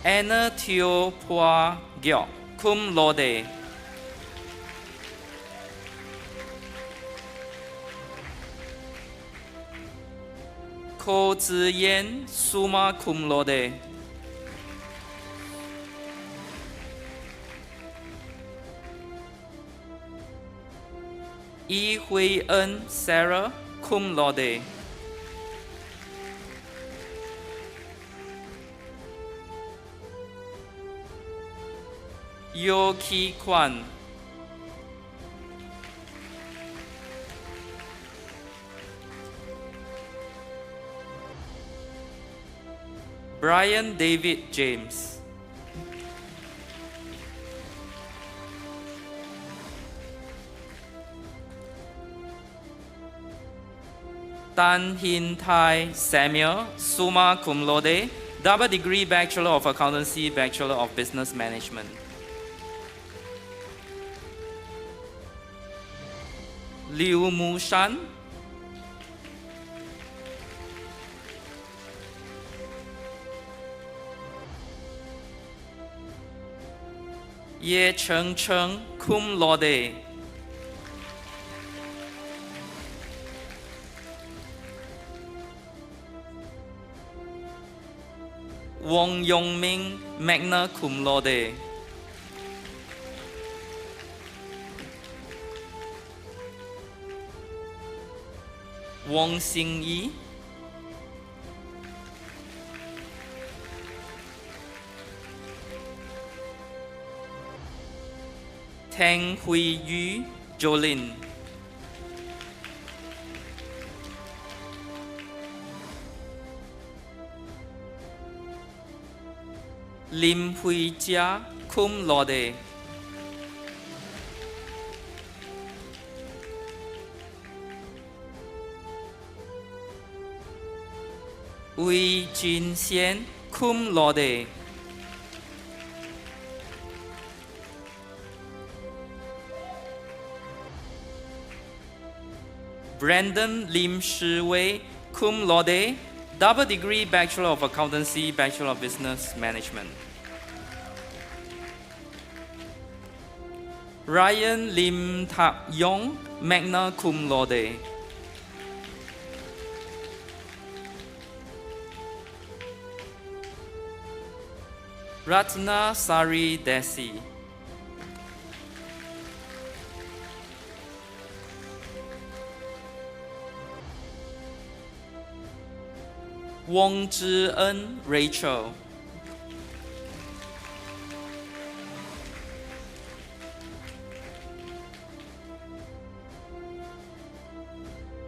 Anna Teo Phua Giok, cum laude. Ko Ziyan, summa cum laude. Yi Hui En Sarah, cum laude. Yo Ki Kwan. Brian David James. Tan Hin Thai Samuel, summa cum laude, double degree Bachelor of Accountancy, Bachelor of Business Management. Liu Mu Shan. Ye Cheng Cheng, cum laude. Wong Yong Ming, magna cum laude. Wong Xing Yi. Tang Hui Yu, Jolin. Lim Hui Jia, cum laude. Wei Jin Xian, cum laude. Brandon Lim Shi Wei, cum laude, double degree Bachelor of Accountancy, Bachelor of Business Management. Ryan Lim Tak Yong, magna cum laude. Ratna Sari Desi. Wong Zhi-en Rachel.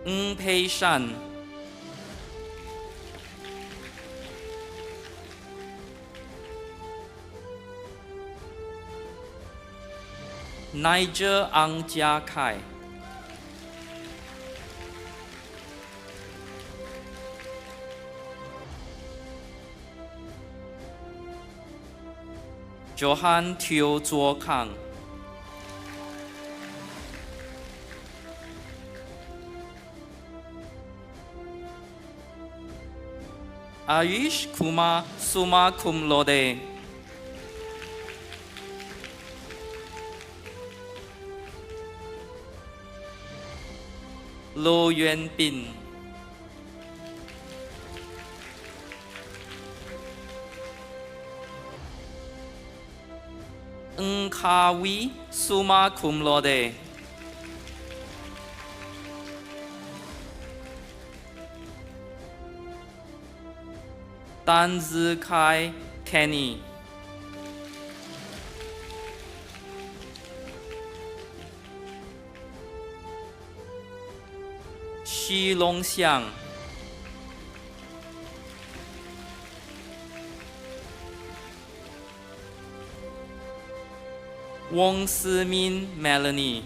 Ng Pei Shan. Nigel Ang Jia Kai. Johan Teo Zuo Kang. Ayush Kumar, summa cum laude. Lo Yuan Bin. Ng Ka Wee, summa cum laude. Dan Zi Kai, Kenny. Xi Long Xiang. Wong Si-min Melanie.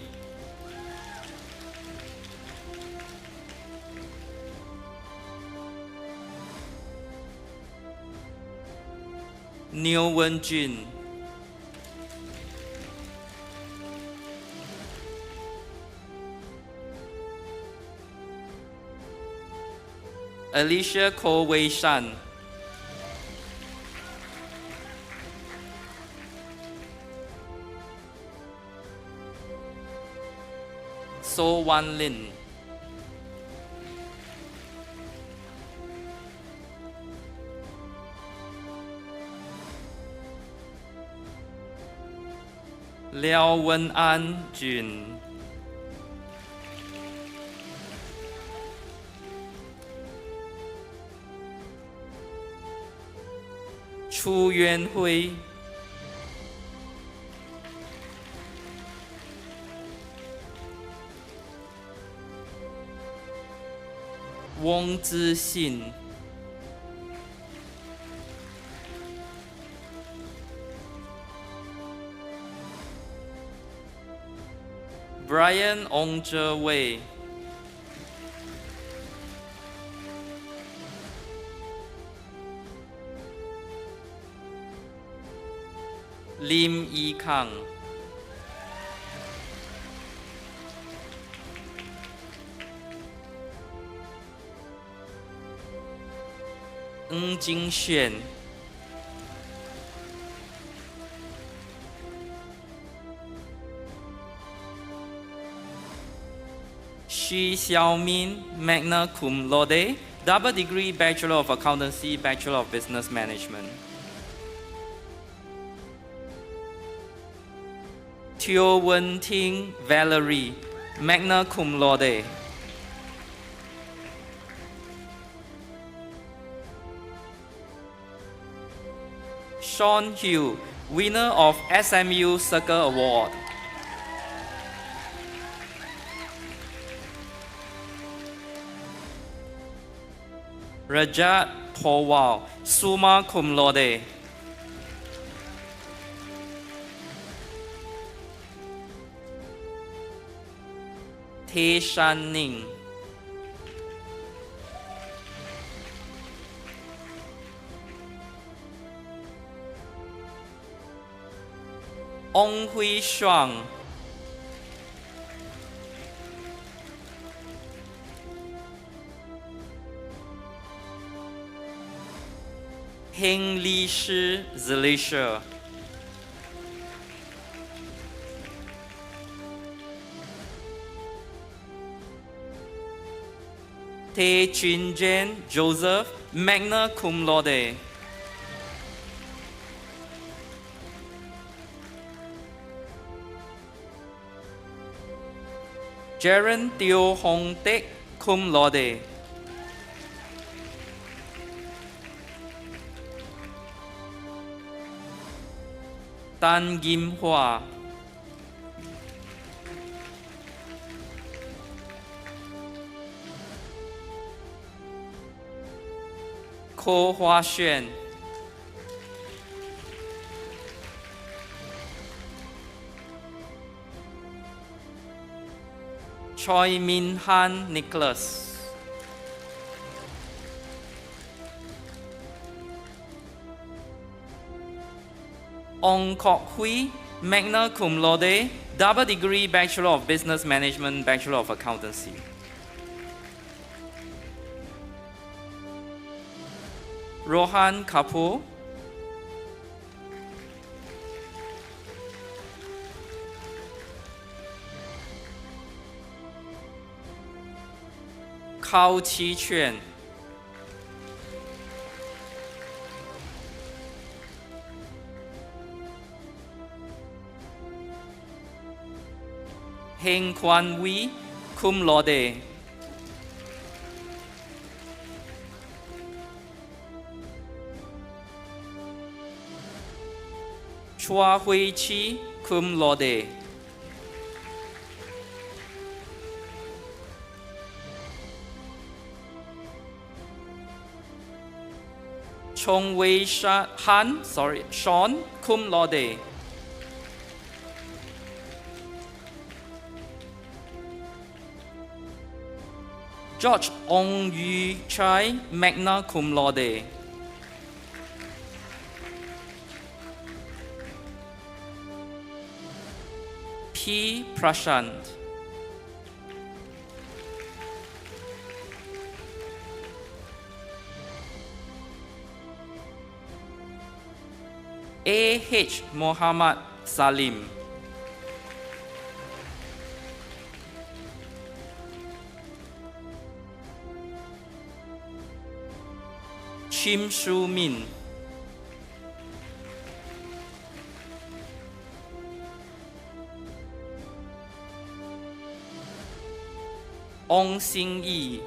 Niu Wen-jun. Alicia Ko Wei-shan. So Wan Lin. Liao Wen An Jun. Chu Yuan Hui. Wang Zixin. Brian Ong Zhe Wei. Lim Yi Kang. Ng Jingxuan. Xu Xiaomin, magna cum laude, double degree Bachelor of Accountancy, Bachelor of Business Management. Teo Wen Ting Valerie, magna cum laude. Sean Hugh, winner of SMU Circle Award. Rajat Powell, summa cum laude. Tae Shan Ning. Ong Hui Shuang. Heng Li Shi Zelisha. Tae Chin Jen Joseph, magna cum laude. Jaren Teo Hong Tek, cum laude. Tan Kim Hua. Ko Hua Xuan. Choi Min Han Nicholas. Ong Kok Hui, magna cum laude, double degree Bachelor of Business Management, Bachelor of Accountancy. Rohan Kapoor. Kao Chi Chuan. Heng Kwan Wee, cum laude. Chua Hui Chi, cum laude. Chong Wei Han, Sean, cum laude. George Ong Yu Chai, magna cum laude. P. Prashant. A. H. Muhammad Salim. Chim Shu Min, Ong Xing Yi,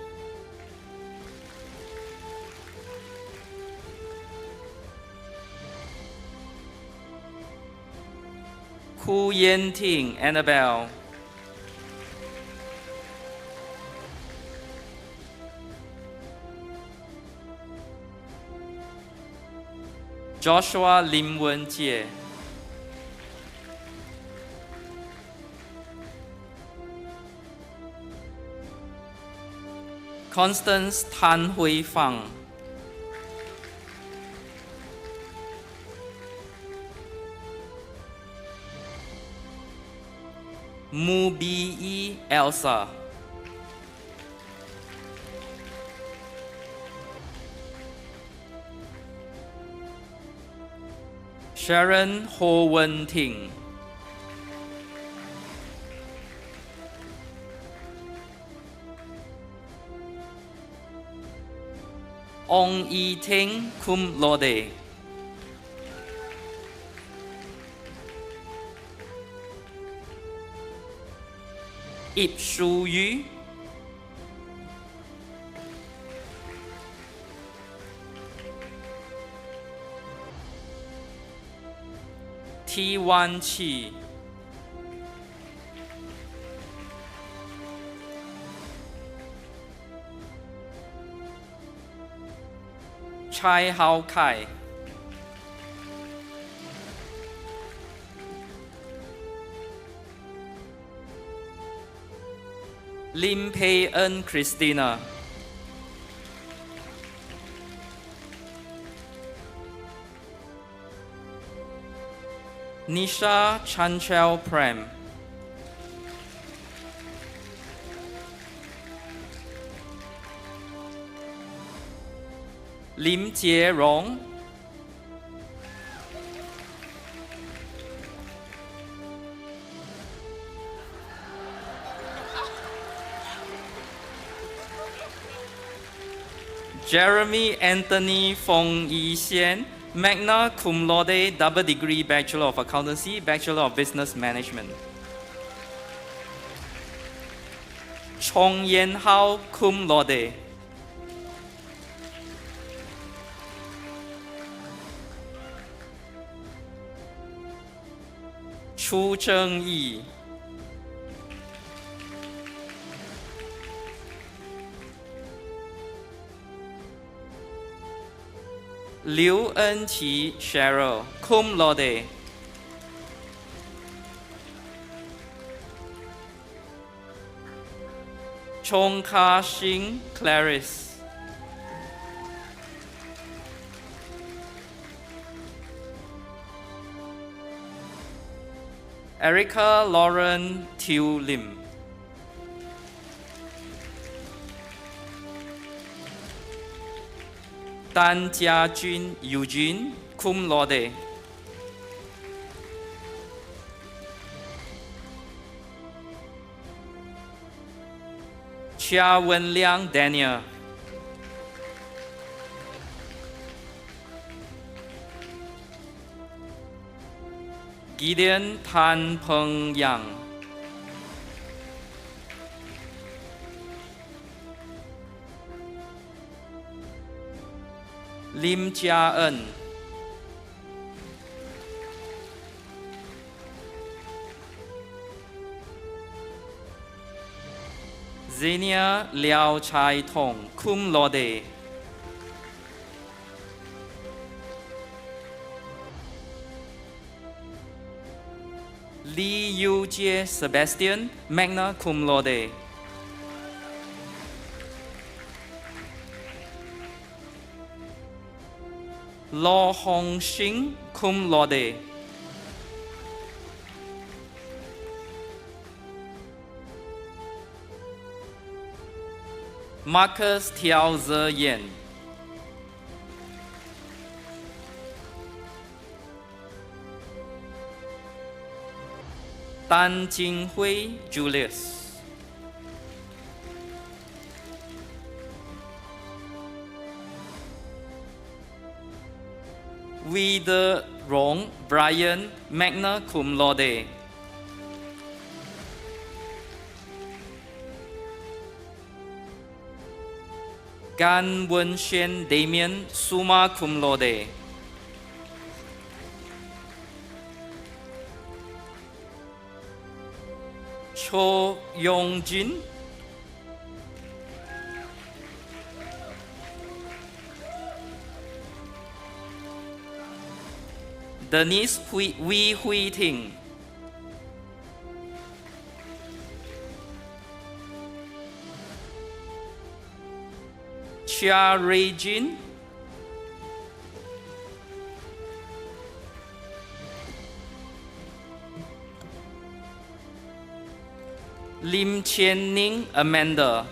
Ku Yen Ting Annabelle, Joshua Lim Wen Jie, Constance Tan Hui Fang, Mu Bi Yi Elsa, Sharon Ho Wen Ting, Ong Yi Ting Cum Laude, Ip Shu Yu, T Wan Chi, Chai Hao Kai, Lim Pei En Christina, Nisha Chanchel Prem, Lim Jie Rong, Jeremy Anthony Fong Yi Xian, magna cum laude, double degree Bachelor of Accountancy, Bachelor of Business Management. Chong Yen Hao, cum laude. Chu Cheng Yi, Liu En Qi Cheryl, cum laude. Chong Ka Xing Clarice, Erica Lauren Tiu Lim, Dan Jiajun Eugene, cum laude. Chia Wenliang Daniel, Gideon Tan Peng Yang, Lim Jia En, Xenia Liao Chai Tong, cum laude. Li Yu Jie Sebastian, magna cum laude. Lo Hong Xing, cum laude. Marcus Tiao Ze Yen, Dan Jinghui Julius, Wong Brian, magna cum laude. Gan Wen-shen Damien, summa cum laude. Cho Yong-jin, Denise Wee Hui Ting, Chia Ray Jin, Lim Chien Ning Amanda,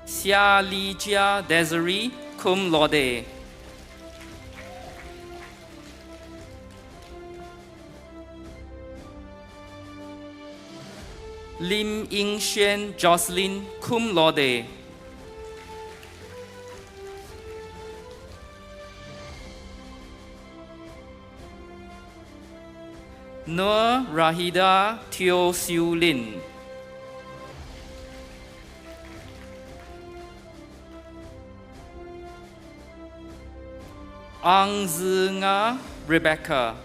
Xia Li Jia Desiree, cum laude. Lim Ying Xuan Jocelyn, cum laude. Nur Rahida Teo Siu Lin, Ang Zi Nga Rebecca,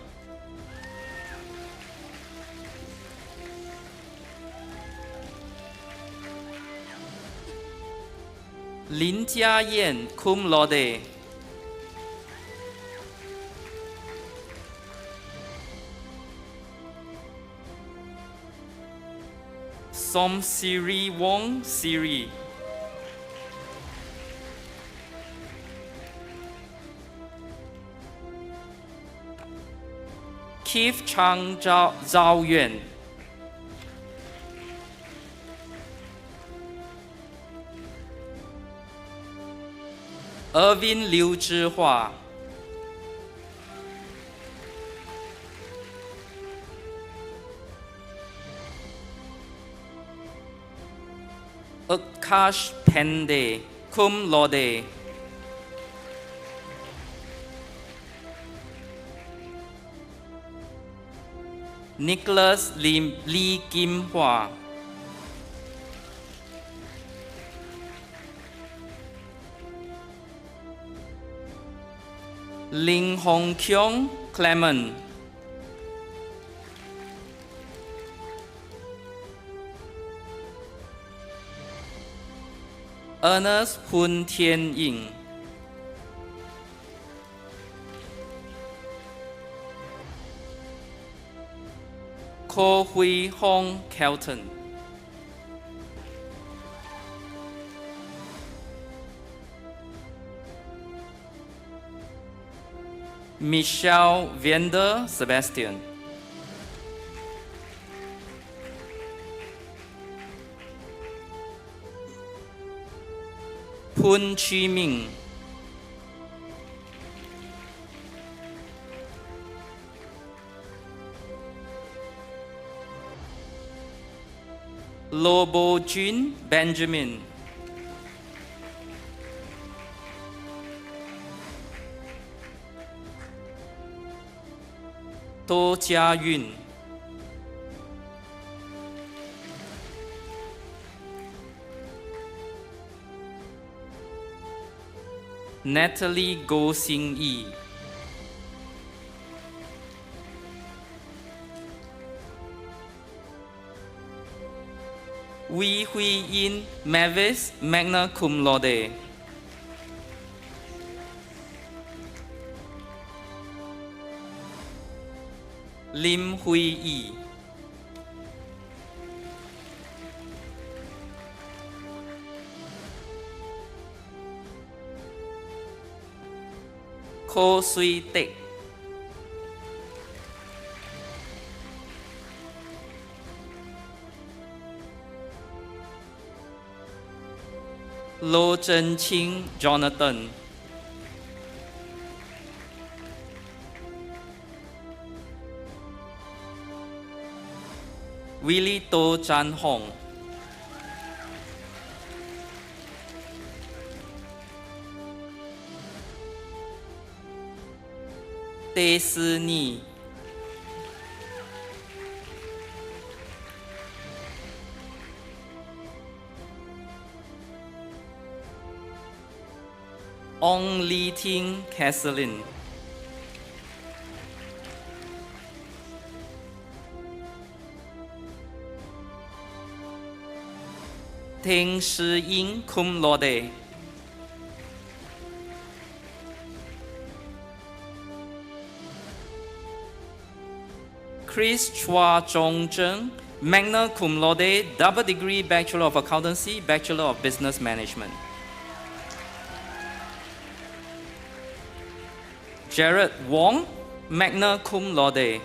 Lin Jia Yan, cum laude. Som Siri Wong Siri, Keith Chang Zhao Yuan, Irvin Liu Zhihua, Akash Pende, cum laude. Nicholas Lee Kim Hua, Ling Hong Kyung Clement, Ernest Hun Tian Ying, Ko Hui Hong Kelton, Michelle Vander Sebastian, Pun Chi Ming, Lobo Jun Benjamin, To Jia Yun, Natalie Go Sing Yi, Wee Hui Yin Mavis, magna cum laude. Lim Hui Yi, Ko Sui Tek, Lo Zhen Qing Jonathan, Willie To Chan Hong, 迪士尼。Ong Li Ting Catherine. Teng Shi Ying cum laude. Chris Chua Chong Zheng, magna cum laude, double degree Bachelor of Accountancy, Bachelor of Business Management. Jared Wong, magna cum laude.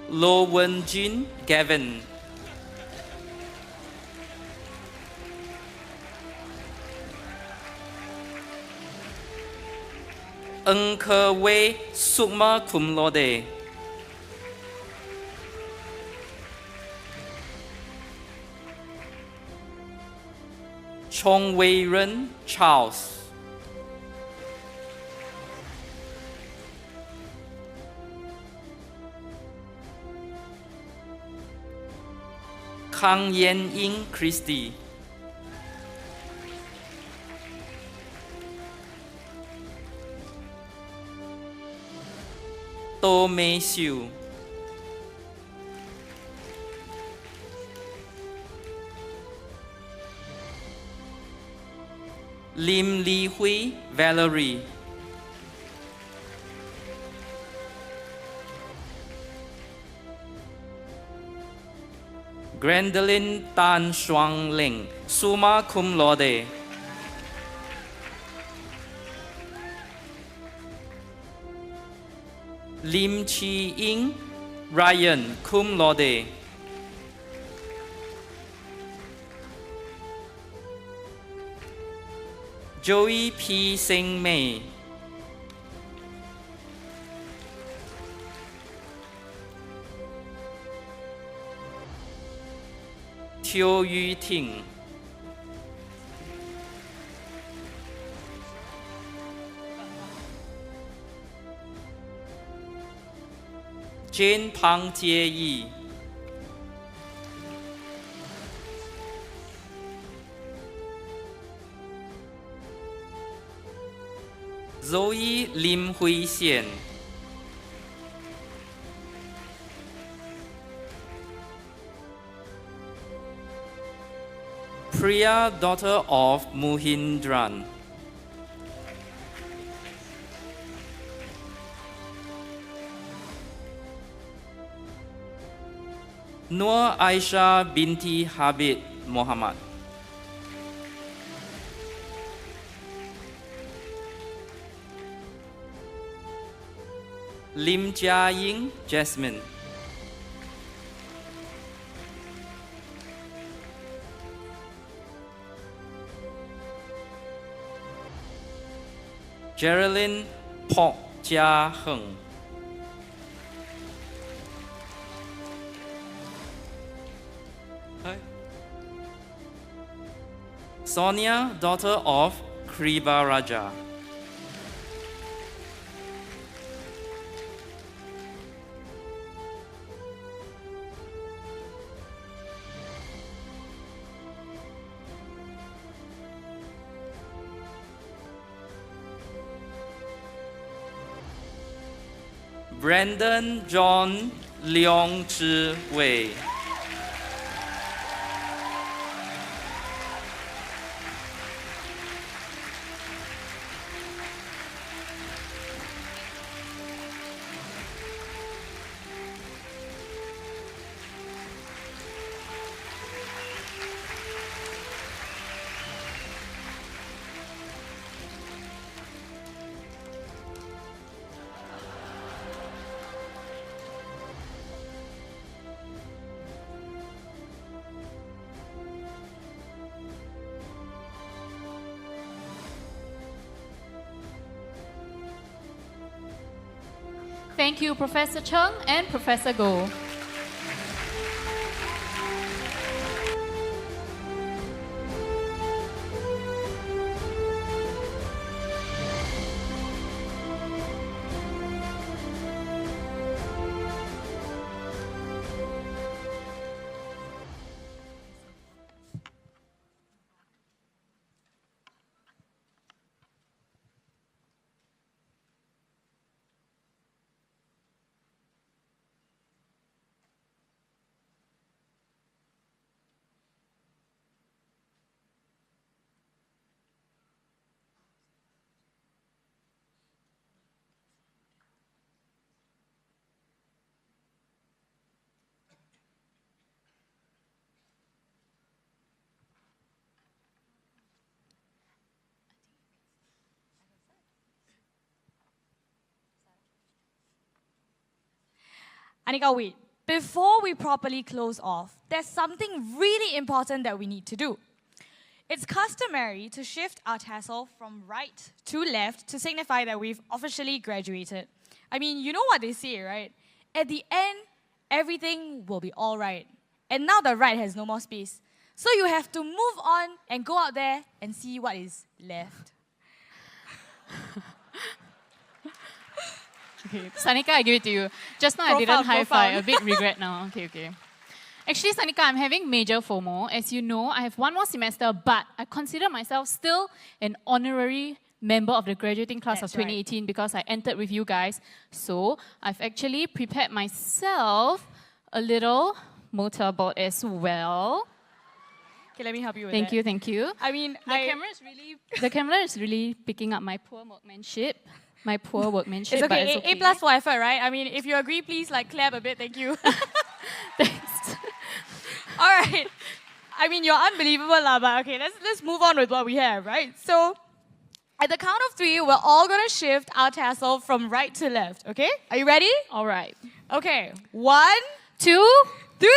Lo Wen Jin Gavin. Ng Ke Wei, summa cum laude. Chong Wei Ren Charles. Kang Yen Ying Christie. To Mei Siu. Lim Li Hui Valerie. Gwendolyn Tan Shuang Ling, summa cum laude. Lim Chi Ying Ryan, cum laude. Joey P. Seng Mei. Teo Yu Ting. Jane Pang Jie Yi. Zoe Lim Hui Xian. Priya, daughter of Muhindran. Nur Aisha binti Habib Muhammad. Lim Jia Ying Jasmine. Geraldine Pok Jia Heng. Hi. Sonia, daughter of Kriba Raja. Brandon John Leong Zhi Wei. Thank you, Professor Chung and Professor Goh. Anika, wait. Before we properly close off, there's something really important that we need to do. It's customary to shift our tassel from right to left to signify that we've officially graduated. I mean, you know what they say, right? At the end, everything will be all right. And now the right has no more space. So you have to move on and go out there and see what is left. Okay, Sanika, I give it to you. Just now I didn't high five. A bit regret now. Okay. Actually, Sanika, I'm having major FOMO. As you know, I have one more semester, but I consider myself still an honorary member of the graduating class of 2018 because I entered with you guys. So I've actually prepared myself a little motorboat as well. Okay, let me help you with Thank you. I mean, the camera is really picking up my poor workmanship. It's okay. But it's okay. A plus for effort, right? I mean, if you agree, please clap a bit. Thank you. Thanks. All right. I mean, you're unbelievable, lah. But okay, let's move on with what we have, right? So, at the count of 3, we're all gonna shift our tassel from right to left. Okay? Are you ready? All right. Okay. 1, 2, 3.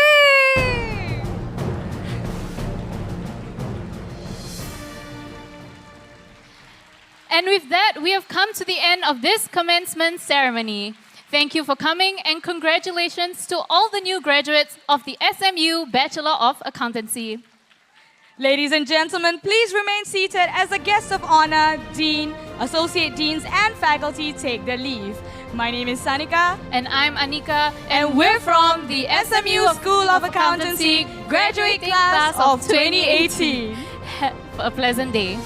And with that, we have come to the end of this commencement ceremony. Thank you for coming and congratulations to all the new graduates of the SMU Bachelor of Accountancy. Ladies and gentlemen, please remain seated as the guests of honor, dean, associate deans, and faculty take their leave. My name is Sanika. And I'm Anika. And we're from the SMU School of Accountancy graduate class of 2018. Have a pleasant day.